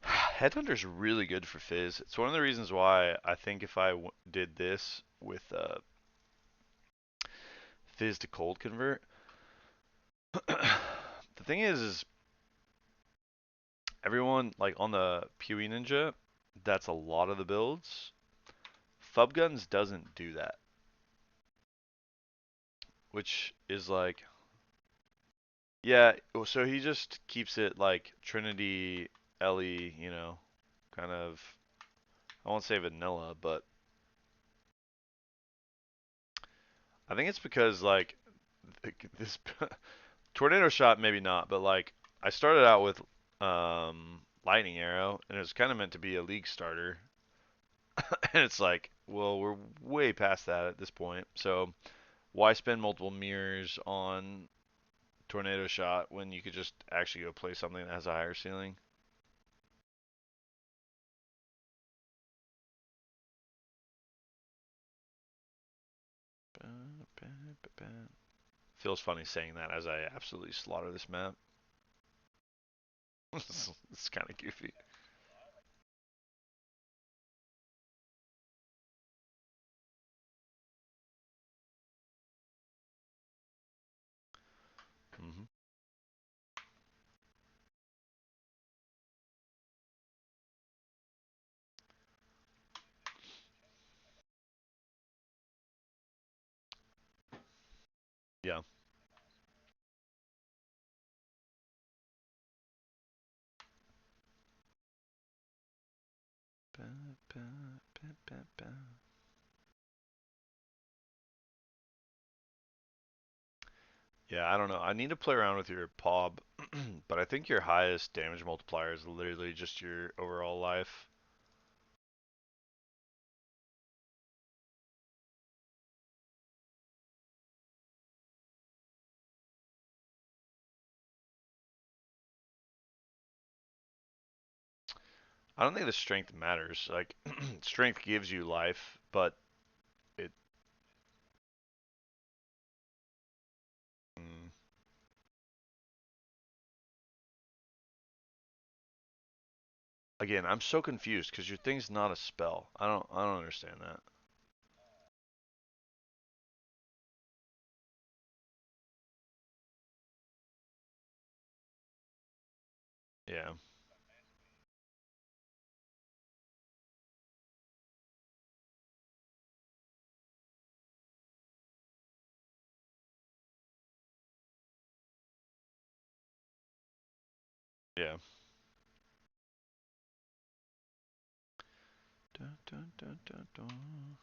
Headhunter's really good for Fizz. It's one of the reasons why I think if I did this with Fizz to cold convert, the thing is everyone like on the PoE Ninja, that's a lot of the builds. Fub Guns doesn't do that, which is like, yeah. So he just keeps it like Trinity, Ellie, you know, kind of. I won't say vanilla, but I think it's because like this tornado shot maybe not, but like I started out with lightning arrow and it was kind of meant to be a league starter, and it's like, well, we're way past that at this point. So why spend multiple mirrors on tornado shot when you could just actually go play something that has a higher ceiling? Feels funny saying that as I absolutely slaughter this map. It's kind of goofy. Hmm. Yeah. Ba, ba, ba, ba, ba. Yeah, I don't know. I need to play around with your POB, but I think your highest damage multiplier is literally just your overall life. I don't think the strength matters. Like, strength gives you life, but it. Mm, again, I'm so confused because your thing's not a spell. I don't understand that. Yeah, yeah. Dun, dun, dun, dun, dun.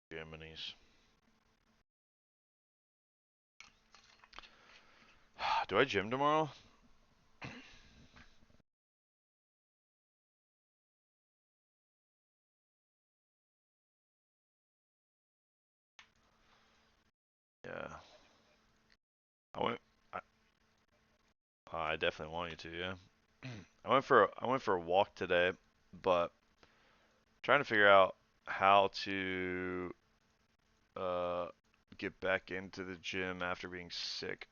Germany's. Do I gym tomorrow? Yeah. I went. I definitely want you to. Yeah. I went for a walk today, but trying to figure out how to uh get back into the gym after being sick.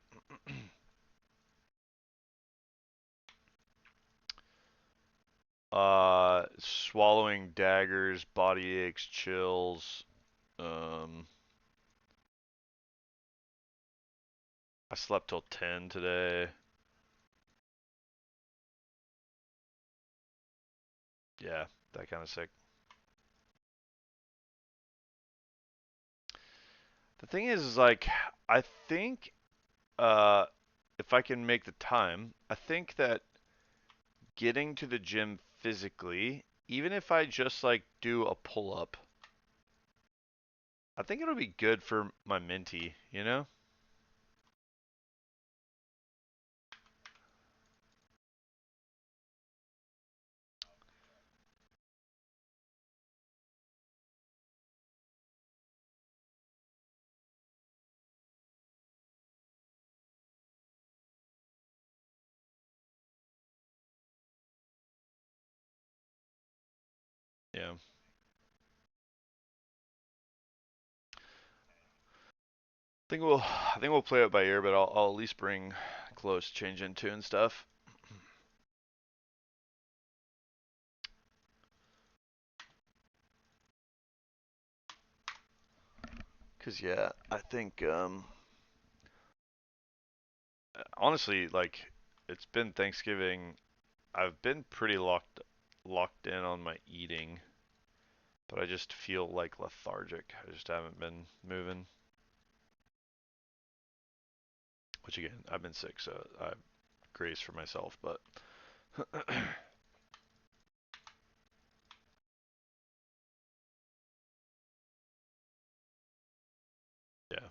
Swallowing daggers, body aches, chills. Um, I slept till 10 today. Yeah, that kind of sick. The thing is like, I think uh, if I can make the time, I think that getting to the gym physically, even if I just like do a pull up, I think it'll be good for my minty, you know? Yeah. I think we'll play it by ear, but I'll at least bring close change into and stuff. Cause yeah, I think honestly like it's been Thanksgiving. I've been pretty locked in on my eating, but I just feel like lethargic. I just haven't been moving. Which again, I've been sick, so I grace for myself, but yeah.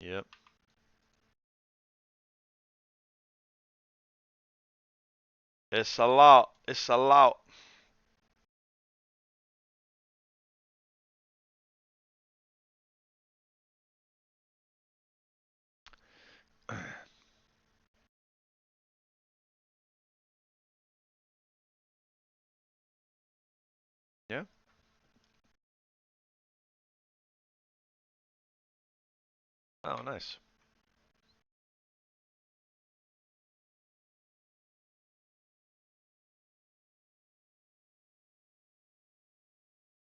Yep. It's a lot. It's a lot. Yeah. Oh, nice.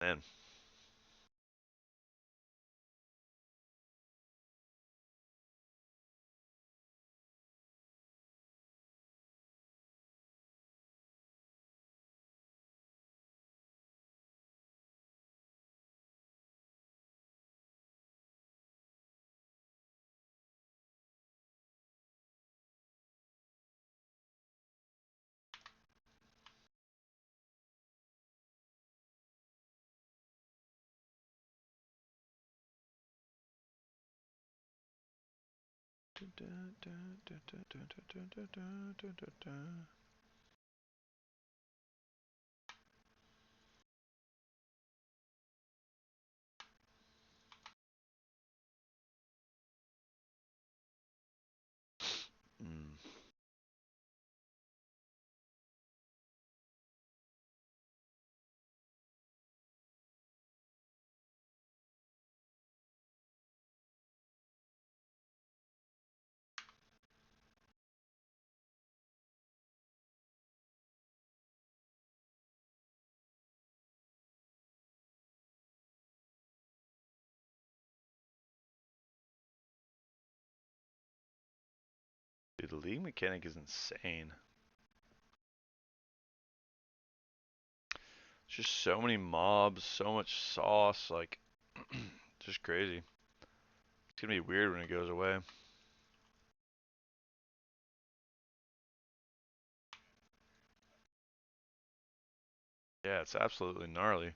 Man. Mm. Dude, the league mechanic is insane. Just so many mobs, so much sauce, like, just crazy. It's gonna be weird when it goes away. Yeah, it's absolutely gnarly.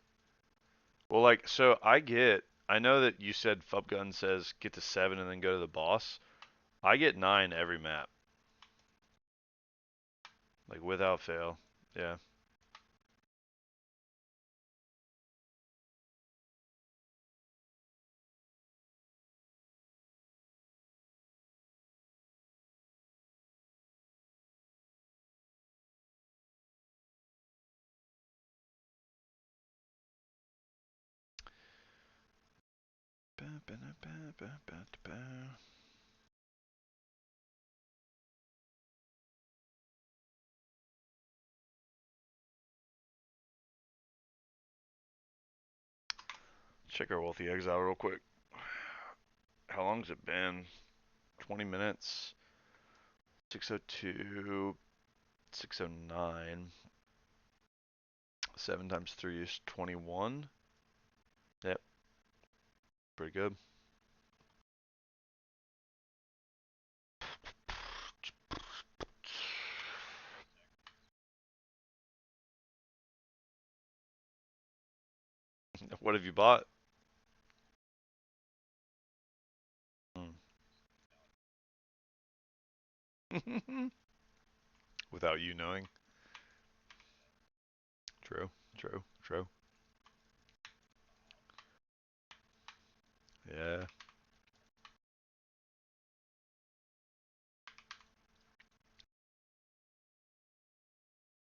Well, like, so I know that you said Fubgun says get to 7 and then go to the boss. I get 9 every map, like, without fail. Yeah. Check our Wealthy Exile real quick. How long's it been? 20 minutes. 602, 609. 7 times 3 is 21. Yep, pretty good. What have you bought? Hmm. Without you knowing. True, true, true. Yeah.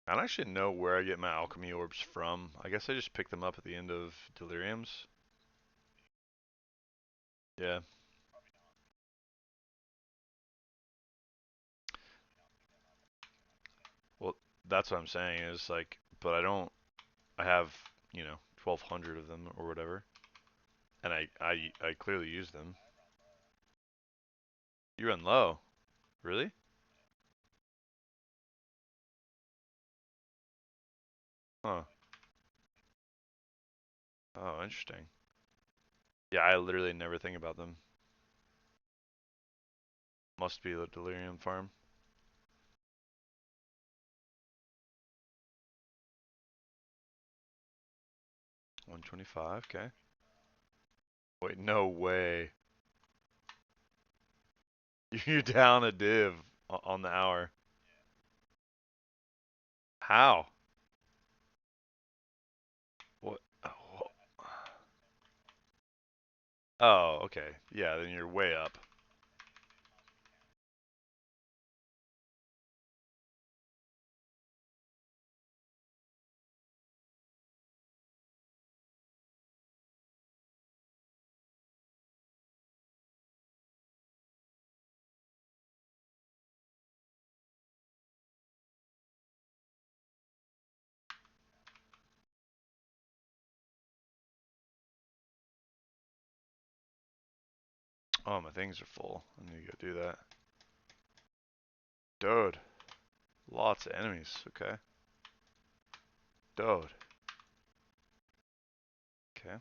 I don't actually know where I get my alchemy orbs from. I guess I just pick them up at the end of Deliriums. Yeah. Well, that's what I'm saying is like, but I don't. I have 1,200 of them or whatever, and I clearly use them. You run low, really? Huh. Oh, interesting. Yeah, I literally never think about them. Must be the Delirium farm. 125. Okay. Wait, no way. You're down a div on the hour. How? What? Oh, okay. Yeah, then you're way up. Oh, my things are full. I need to go do that. Dude, lots of enemies. Okay. Dude. Okay.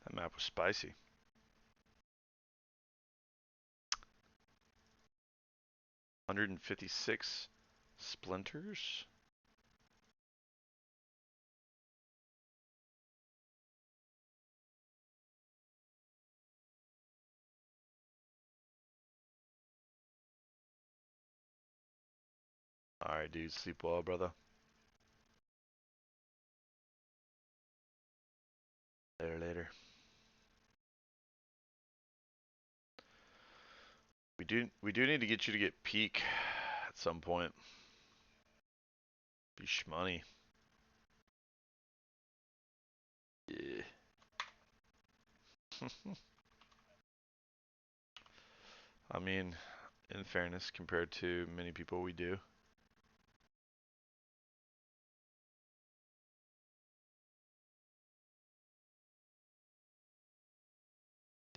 That map was spicy. 156 splinters. Alright, dude. Sleep well, brother. Later, later. We do need to get you to get peak at some point. Be shmoney. Yeah. I mean, in fairness, compared to many people, we do.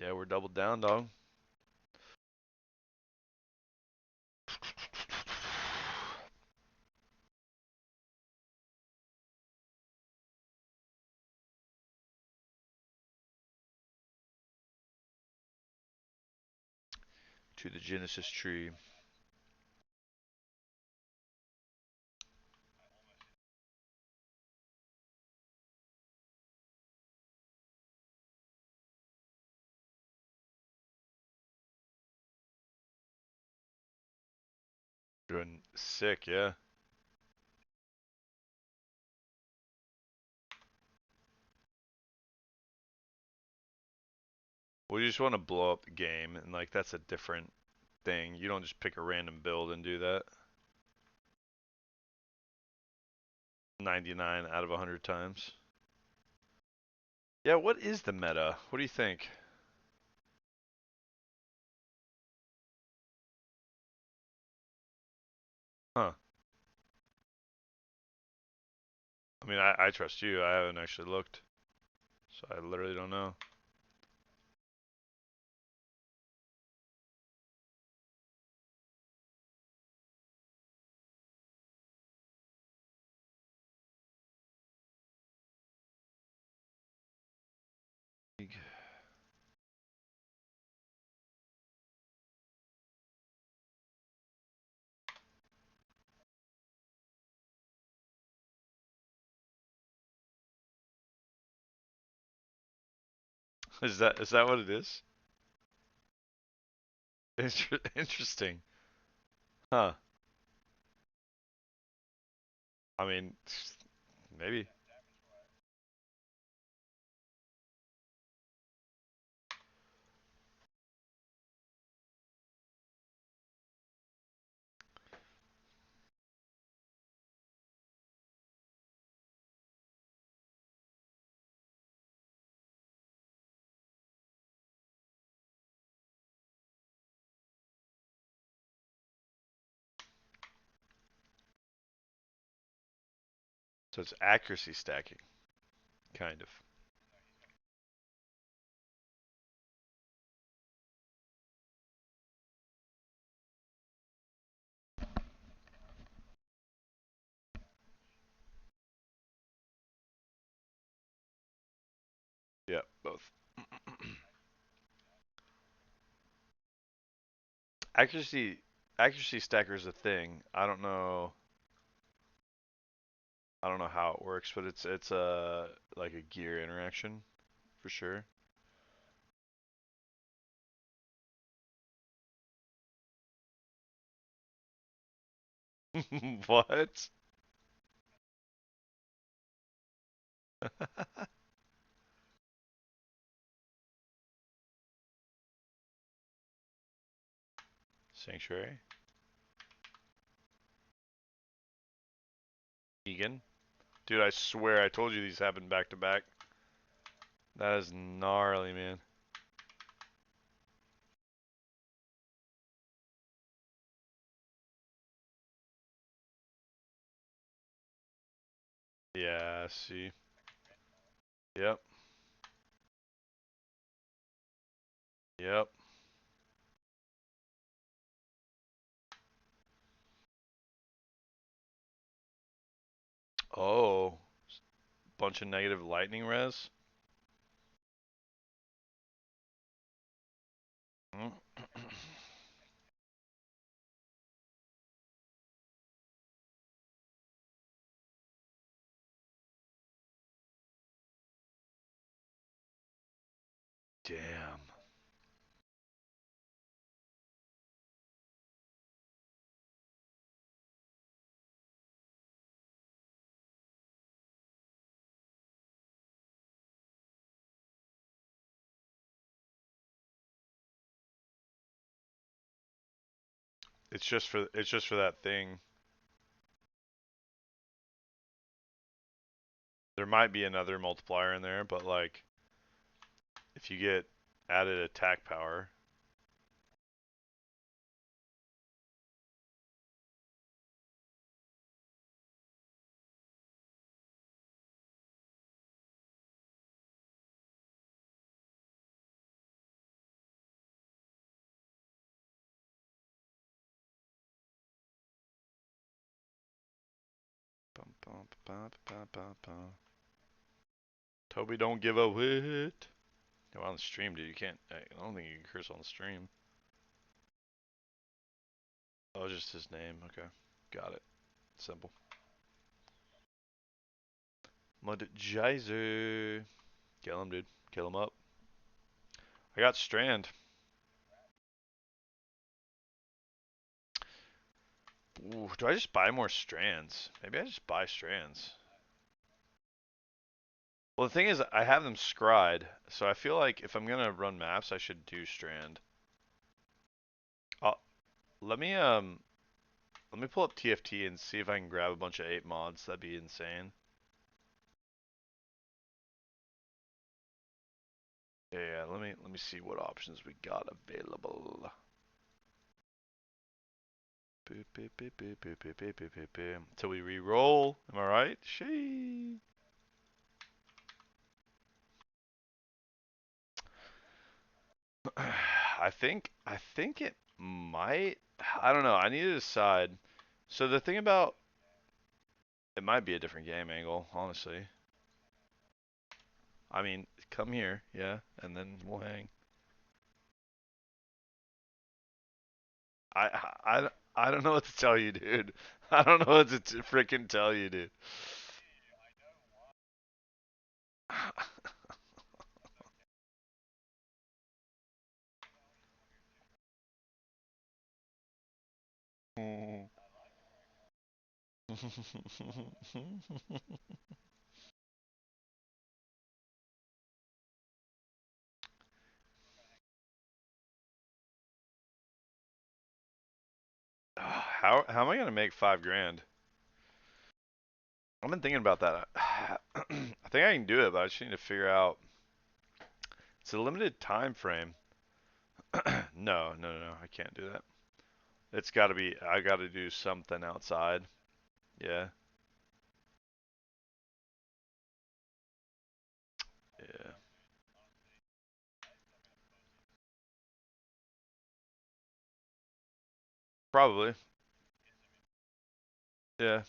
Yeah, we're doubled down, dog. To the Genesis tree. Doing sick, yeah. We just want to blow up the game, and like that's a different thing. You don't just pick a random build and do that. 99 out of 100 times. Yeah, what is the meta? What do you think? Huh. I mean, I trust you. I haven't actually looked, so I literally don't know. Is that what it is? Interesting. Huh. I mean, maybe. So it's accuracy stacking, kind of. Yeah, both. Accuracy accuracy stacker is a thing. I don't know how it works, but it's a like a gear interaction for sure. What? Sanctuary? Egan? Dude, I swear I told you these happened back to back. That is gnarly, man. Yeah, see. Yep. Yep. Oh, bunch of negative lightning res. Mm. Damn. It's just for that thing. There might be another multiplier in there, but like if you get added attack power, bum, bum, bum, bum, bum, bum. Toby don't give a whit. No, on the stream, dude, you can't. I don't think you can curse on the stream. Oh, just his name. Okay, got it. Simple. Mudjizer. Kill him, dude. Kill him up. I got Strand. Ooh, do I just buy more Strands? Maybe I just buy Strands. Well, the thing is, I have them scried, so I feel like if I'm gonna run maps, I should do Strand. Uh, let me let me pull up TFT and see if I can grab a bunch of 8 mods. That'd be insane. Yeah, let me see what options we got available. Till we re-roll. Am I right? She. I think it might. I don't know. I need to decide. So the thing about it might be a different game angle, honestly. I mean, come here, yeah, and then we'll hang. I don't know what to tell you, dude. I don't know what to freaking tell you, dude. How am I gonna make 5 grand? I've been thinking about that. I think I can do it, but I just need to figure out. It's a limited time frame. No, no, no, no, I can't do that. It's got to be. I got to do something outside. Yeah, yeah, probably. Yeah,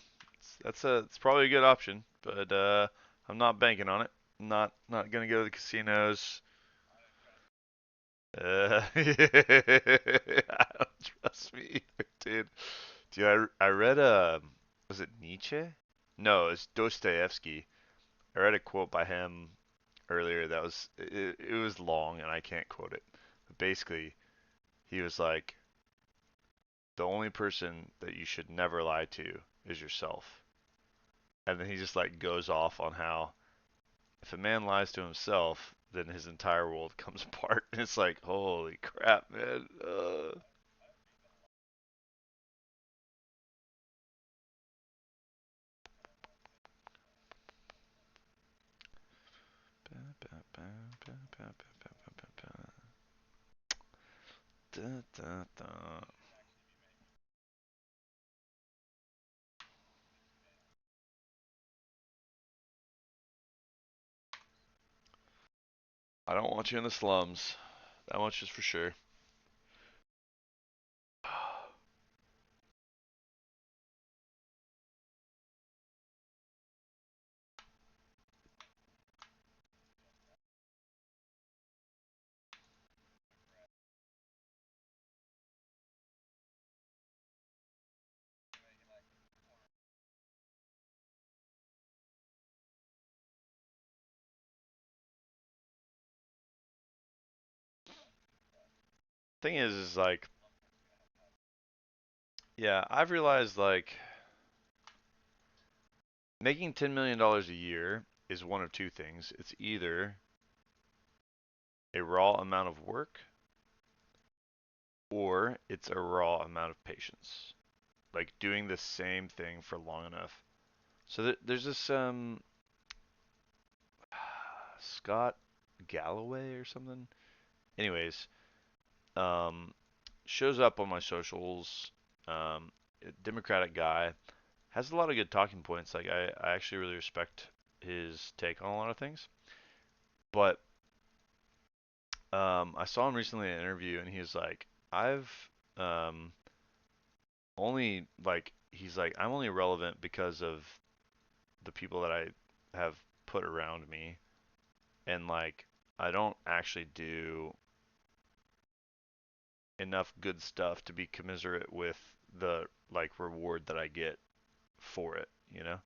it's probably a good option, but I'm not banking on it. I'm not gonna go to the casinos. Trust me, dude. Dude, I read was it Nietzsche? No, it's Dostoevsky. I read a quote by him earlier that it was long and I can't quote it. But basically, he was like, the only person that you should never lie to is yourself. And then he just like goes off on how if a man lies to himself, then his entire world comes apart. And it's like, holy crap, man. I don't want you in the slums. That much is for sure. Thing is like, yeah, I've realized like making $10 million a year is one of two things. It's either a raw amount of work or it's a raw amount of patience. Like doing the same thing for long enough. So there's this Scott Galloway or something. Anyways, um, shows up on my socials. Democratic guy has a lot of good talking points. Like I actually really respect his take on a lot of things. But I saw him recently in an interview, and he was like, "I've um, only like he's like I'm only relevant because of the people that I have put around me, and like I don't actually do enough good stuff to be commiserate with the like reward that I get for it, you know?"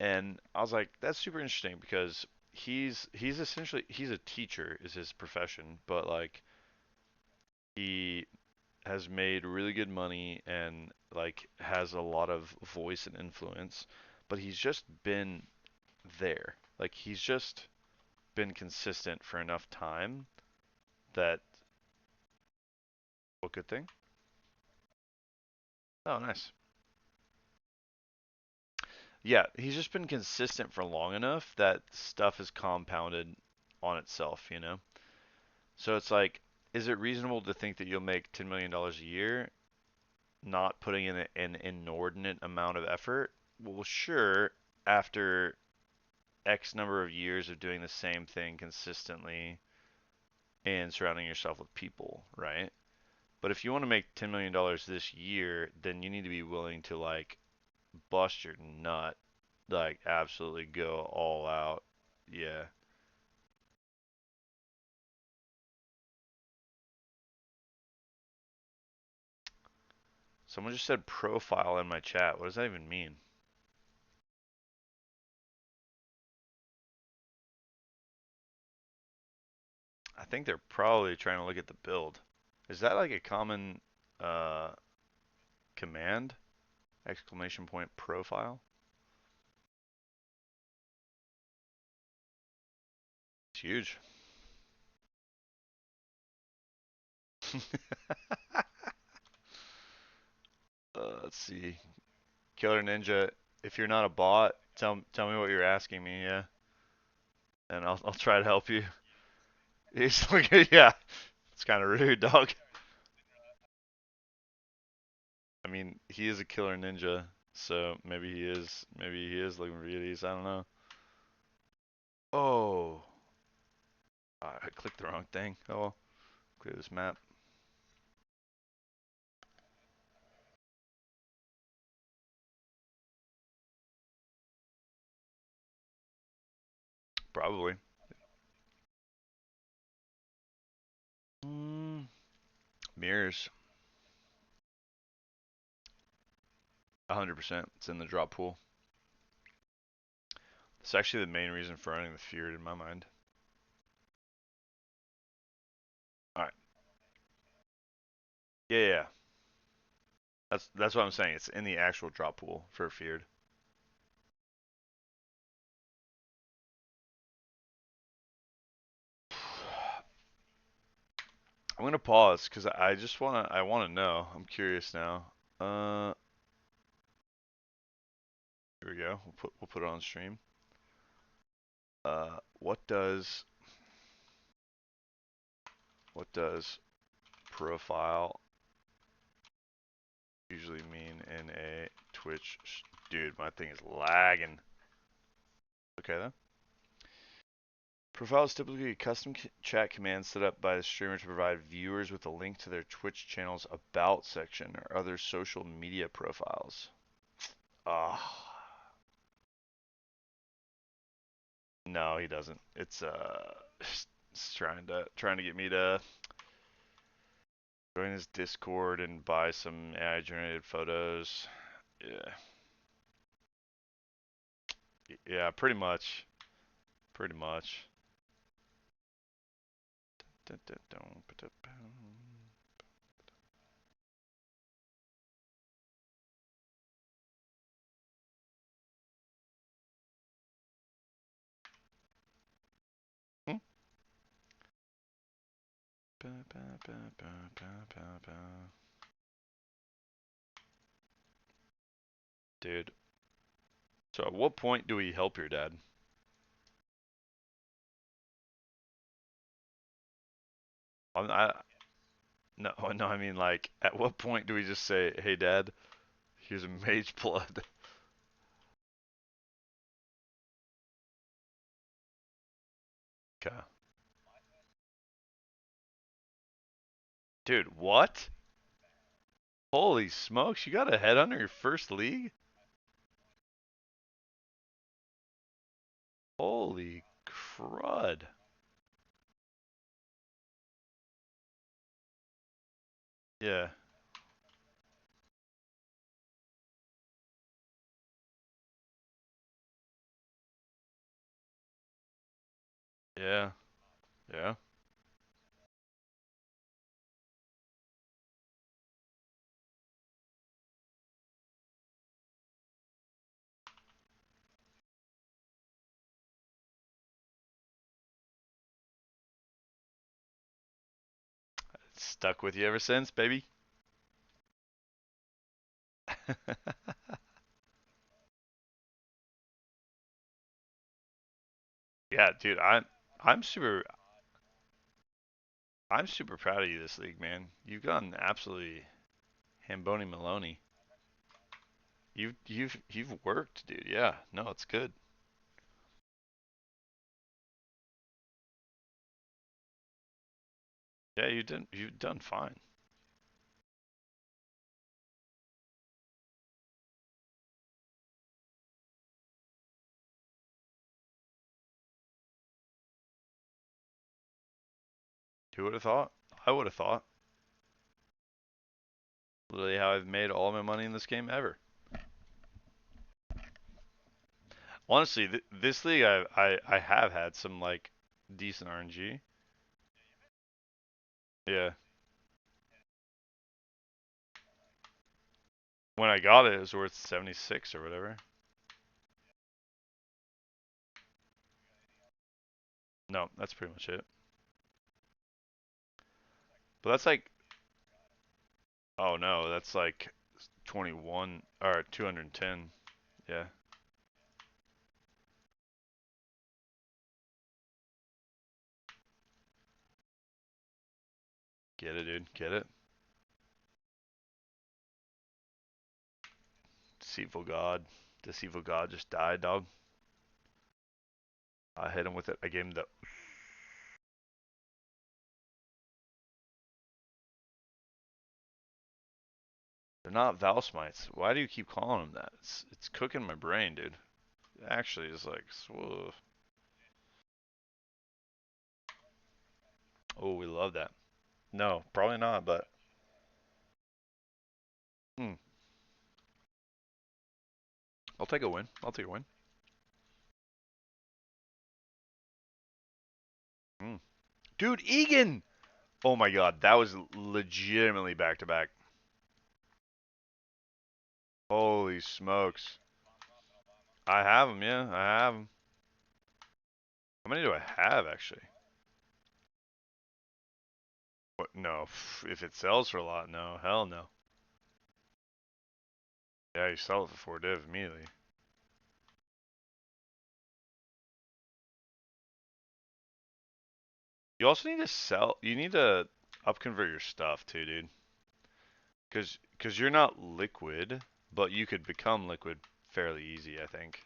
And I was like, that's super interesting because he's essentially he's a teacher is his profession, but like he has made really good money and like has a lot of voice and influence, but he's just been there. Like he's just been consistent for enough time that a good thing. Oh, nice. Yeah, he's just been consistent for long enough that stuff has compounded on itself, you know? So it's like, is it reasonable to think that you'll make $10 million a year not putting in an inordinate amount of effort? Well, sure, after X number of years of doing the same thing consistently and surrounding yourself with people, right? But if you want to make $10 million this year, then you need to be willing to like bust your nut, like absolutely go all out. Yeah. Someone just said profile in my chat. What does that even mean? I think they're probably trying to look at the build. Is that like a common uh, command? Exclamation point profile? It's huge. Let's see. Killer Ninja, if you're not a bot, tell me what you're asking me, yeah, and I'll try to help you. He's like, yeah, it's kind of rude, dog. I mean, he is a killer ninja, so maybe he is looking for beauties. I don't know. Oh, I clicked the wrong thing. Oh well, clear this map. Probably. Mm, mirrors. 100%. It's in the drop pool. It's actually the main reason for running the Feared in my mind. Alright. Yeah, yeah. That's what I'm saying. It's in the actual drop pool for Feared. I'm gonna pause because I wanna know. I'm curious now. Uh, Here we go. We'll put it on stream. What does profile usually mean in a Twitch? Dude, my thing is lagging. Okay then. Profile is typically a custom chat command set up by the streamer to provide viewers with a link to their Twitch channel's About section or other social media profiles. Ah, no, he doesn't. It's trying to get me to join his Discord and buy some AI generated photos. Yeah, yeah, pretty much, pretty much. Dude, so at what point do we help your dad? I no, no, I mean like at what point do we just say, "Hey dad, here's a mage blood." Okay. Dude, what? Holy smokes, you got a head under your first league? Holy crud. Yeah. Yeah. Yeah. It's stuck with you ever since, baby. Yeah, dude, I'm super proud of you this league, man. You've gone absolutely Hamboni Maloney. You've worked, dude. Yeah. No, it's good. Yeah, you've done fine. Who would have thought? I would have thought. Literally how I've made all my money in this game ever. Honestly, this league I have had some like decent RNG. Yeah. When I got it, it was worth 76 or whatever. No, that's pretty much it. But that's like, oh no, that's like 21 or 210. Yeah. Get it, dude. Get it. Deceitful God. Deceitful God just died, dog. I hit him with it. I gave him the. They're not Valsmites. Why do you keep calling them that? It's cooking my brain, dude. It actually is like, whoa. Oh, we love that. No, probably not, but mm, I'll take a win. I'll take a win. Mm. Dude, Egan! Oh my god, that was legitimately back to back. Holy smokes. I have him, yeah, I have him. How many do I have actually? What? No, if it sells for a lot, no, hell no. Yeah, you sell it for 4 div immediately. You also need to sell. You need to upconvert your stuff too, dude. Cause you're not liquid, but you could become liquid fairly easy, I think.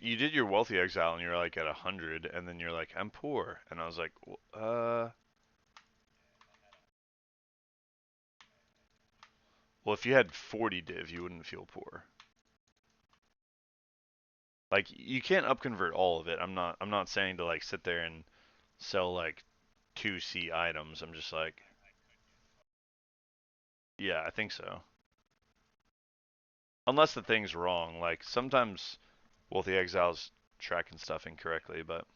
You did your wealthy exile and you're like at 100, and then you're like I'm poor, and I was like, well, if you had 40 div, you wouldn't feel poor. Like you can't upconvert all of it. I'm not saying to like sit there and sell like 2C items. I'm just like, yeah, I think so. Unless the thing's wrong. Like sometimes wealthy exiles tracking stuff incorrectly, but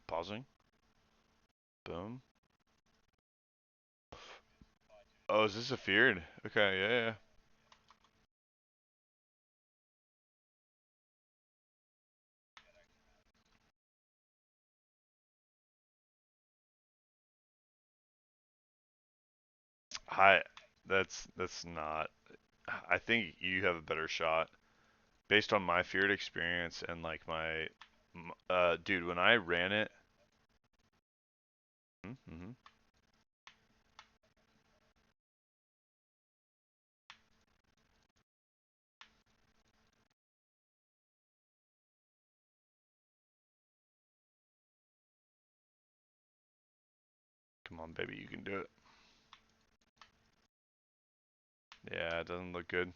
pausing. Boom. Oh, is this a feared? Okay, yeah, yeah. Hi. That's not. I think you have a better shot based on my feared experience and like my, dude. When I ran it, mm-hmm. Come on, baby, you can do it. Yeah, it doesn't look good.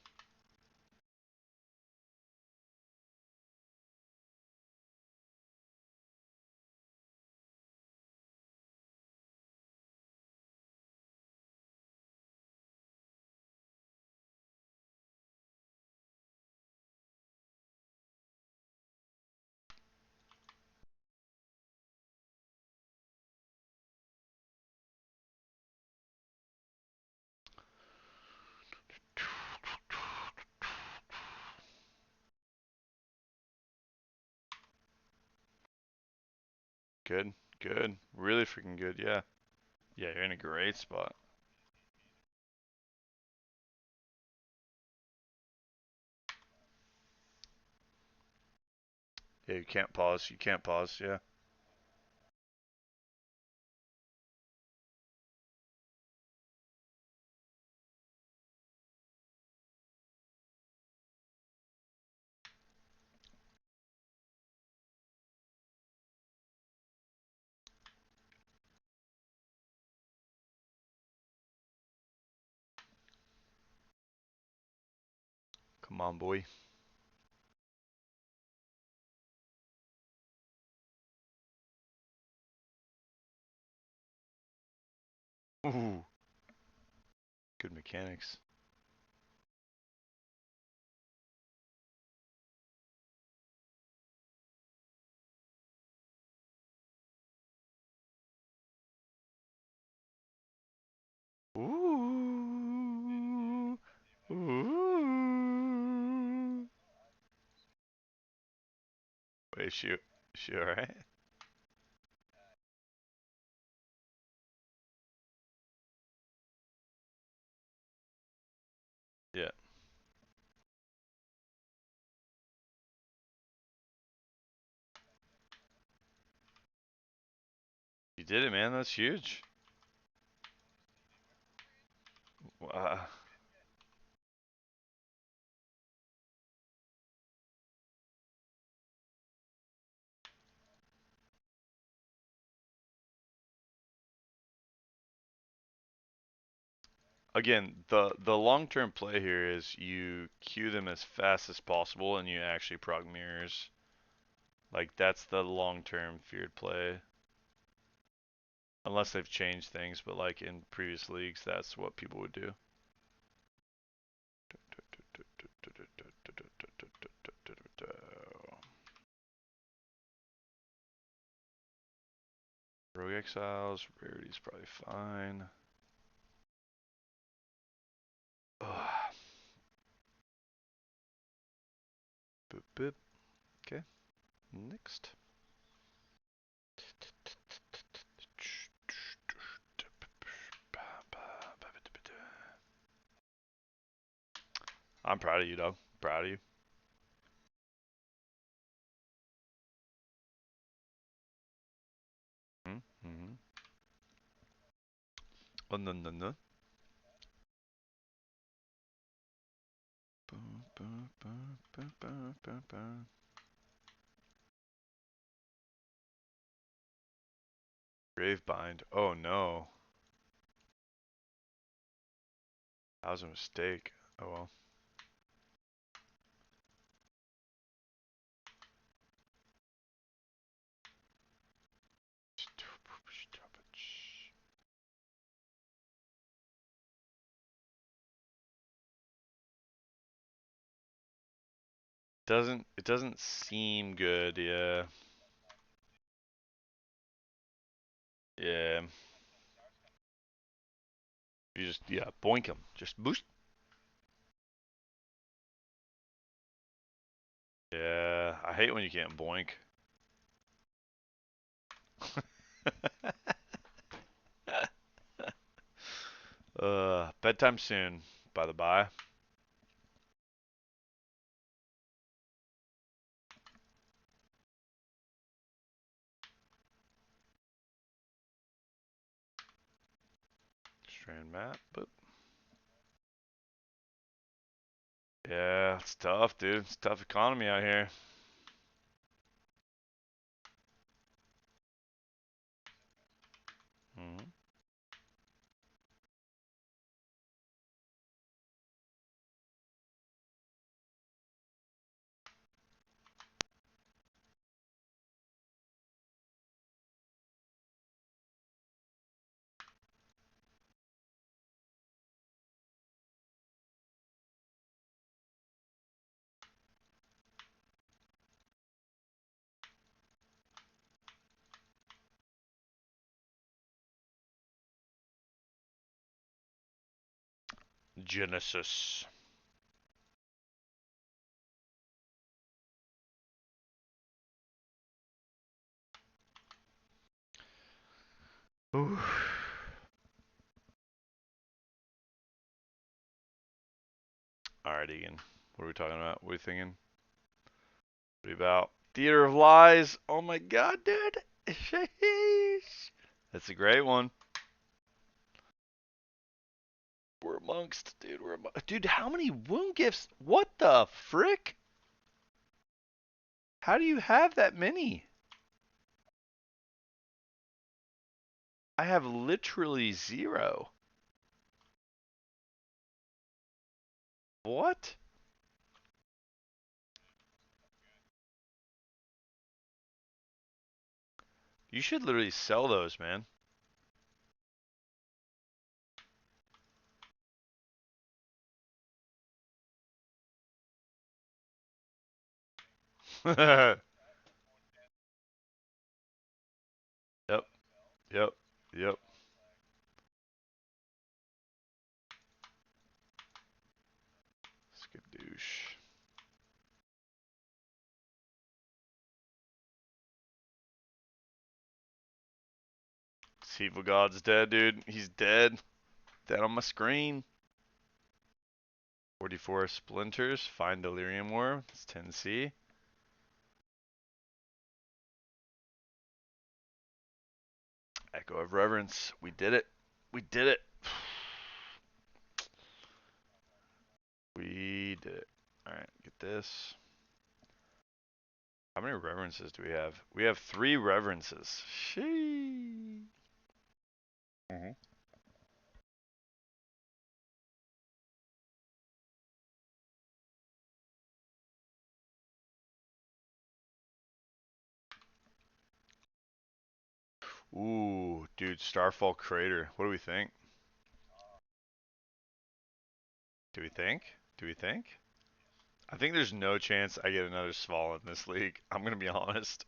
Good, good, really freaking good. Yeah, yeah, you're in a great spot. Yeah, you can't pause. You can't pause. Yeah. Come on, boy. Ooh, good mechanics. Ooh, ooh. Wait, she all right? Yeah. did it, man. That's huge. Uh, Again, the long-term play here is you queue them as fast as possible and you actually proc mirrors. Like that's the long-term feared play. Unless they've changed things, but like in previous leagues, that's what people would do. Rogue Exiles, Rarity's probably fine. Ugh. Boop boop. Okay, next. I'm proud of you, dog. Proud of you. Mm-hmm. Oh, no, no, no. Gravebind. Oh no. That was a mistake. Oh well. It doesn't seem good, yeah. Yeah. You just boink him. Just boost. Yeah, I hate when you can't boink. Bedtime soon, by the by. Strand map, boop. Yeah, it's tough, dude. It's a tough economy out here. Hmm. Genesis. Ooh. Alright, Egan. What are we talking about? What are we thinking? What are you about? Theater of Lies. Oh my god, dude. Sheesh. That's a great one. We're amongst, dude. Dude, how many wound gifts? What the frick? How do you have that many? I have literally 0. What? You should literally sell those, man. Yep, yep, yep. Skadoosh. Evil God's dead, dude. He's dead. Dead on my screen. 44 splinters. Find Delirium Worm. That's 10C. Echo of Reverence. We did it. We did it. We did it. Alright, get this. How many reverences do we have? We have 3 reverences. Sheesh. Mm-hmm. Ooh, dude, Starfall Crater. What do we think? Do we think? Do we think? I think there's no chance I get another Sval in this league. I'm gonna be honest.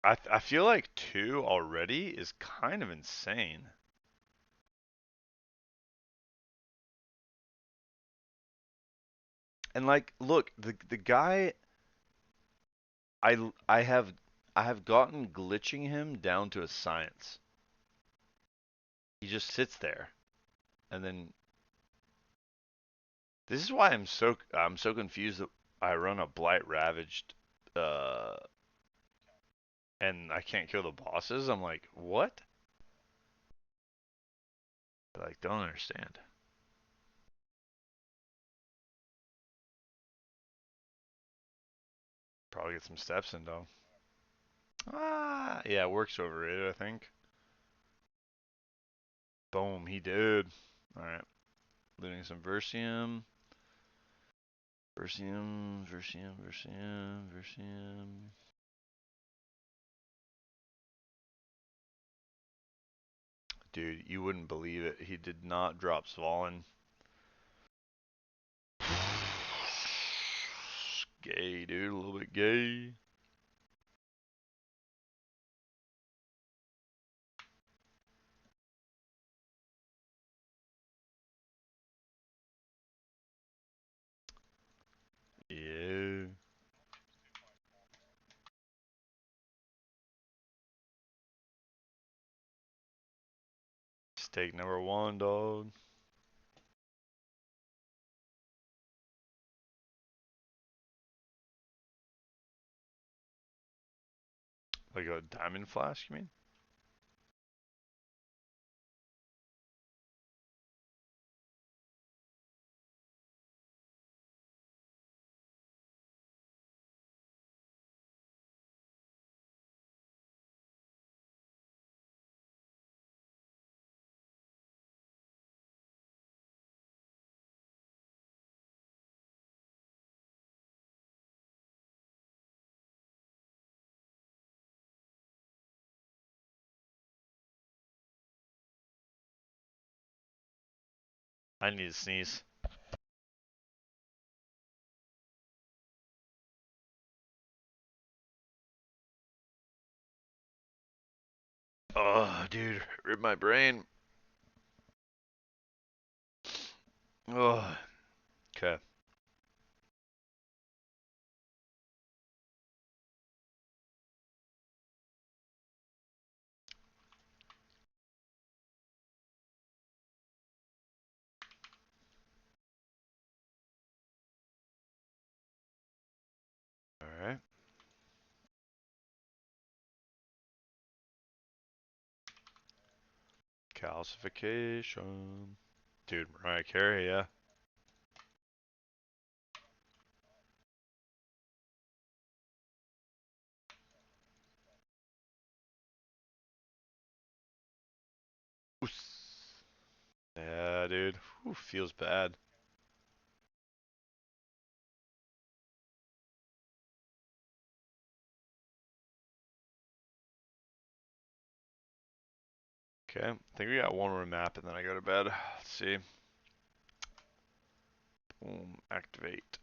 I feel like 2 already is kind of insane. And like, look, the guy I have gotten glitching him down to a science. He just sits there, and then this is why I'm so confused that I run a blight ravaged, uh, and I can't kill the bosses. I'm like, what? Like, don't understand. Probably get some steps in though. Ah, yeah, works overrated, I think. Boom, he did. All right, looting some Versium. Versium, Versium, Versium, Versium. Dude, you wouldn't believe it. He did not drop Svalin. Gay, dude. A little bit gay. Yeah. Steak number 1, dog. Like a diamond flask, you mean? I need to sneeze. Oh, dude. Rip my brain. Oh. Okay. Alright. Calcification. Dude, Mariah Carey, yeah. Oos. Yeah, dude. Whew, feels bad. Okay. I think we got one more map and then I go to bed. Let's see. Boom. Activate.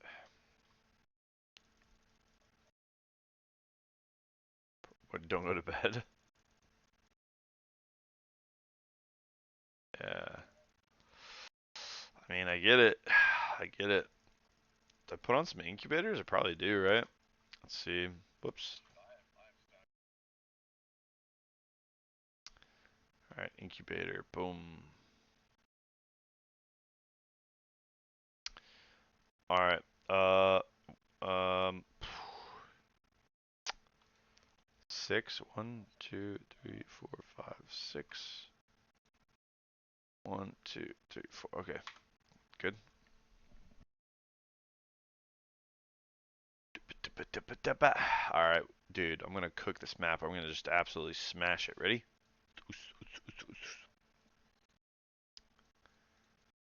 What, don't go to bed? Yeah. I mean, I get it. I get it. Did I put on some incubators? I probably do, right? Let's see. Whoops. Alright, incubator. Boom. Alright. Um. 6. 1, 2, 3, 4, 5, 6. 1, 2, 3, 4. Okay, good. Alright, dude, I'm gonna cook this map. I'm gonna just absolutely smash it. Ready?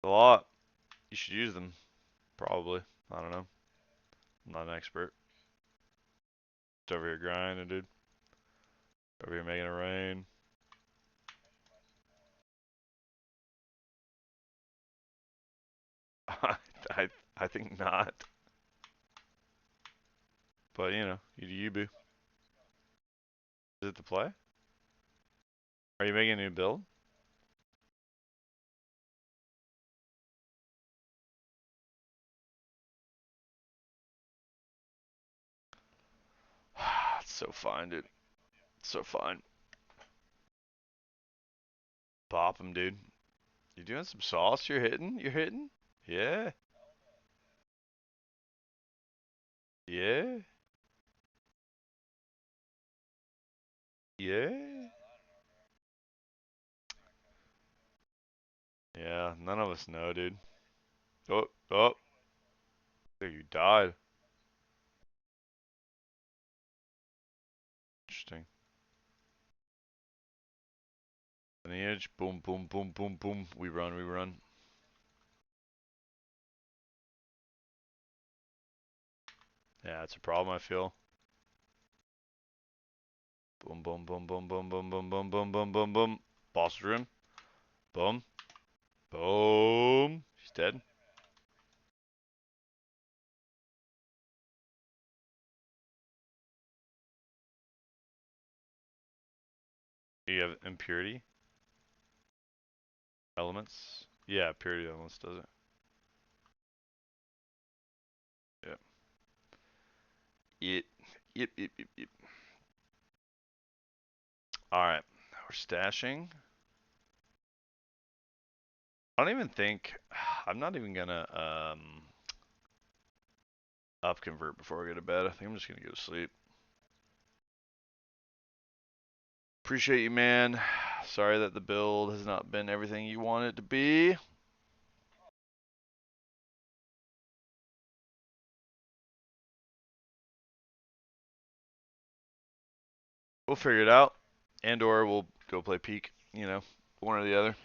A lot. You should use them. Probably. I don't know. I'm not an expert. It's over here grinding, dude. Over here making it rain. I think not. But you know, you boo. Is it the play? Are you making a new build? It's so fine, dude. It's so fine. Pop him, dude. You doing some sauce? You're hitting? You're hitting? Yeah. Yeah. Yeah. Yeah, none of us know, dude. Oh, oh. There you died. Interesting. Lineage. Boom, boom, boom, boom, boom. We run, we run. Yeah, it's a problem, I feel. Boom, boom, boom, boom, boom, boom, boom, boom, boom, boom, boom, boom. Boss rune. Boom. Boom. She's dead. You have impurity elements. Yeah, purity elements does it. Yeah. Yep. Yep, yep, yep, yep. Alright. We're stashing. I don't even think I'm not even gonna up convert before I go to bed. I think I'm just gonna go to sleep. Appreciate you, man. Sorry that the build has not been everything you want it to be. We'll figure it out. And or we'll go play Peak, you know, one or the other.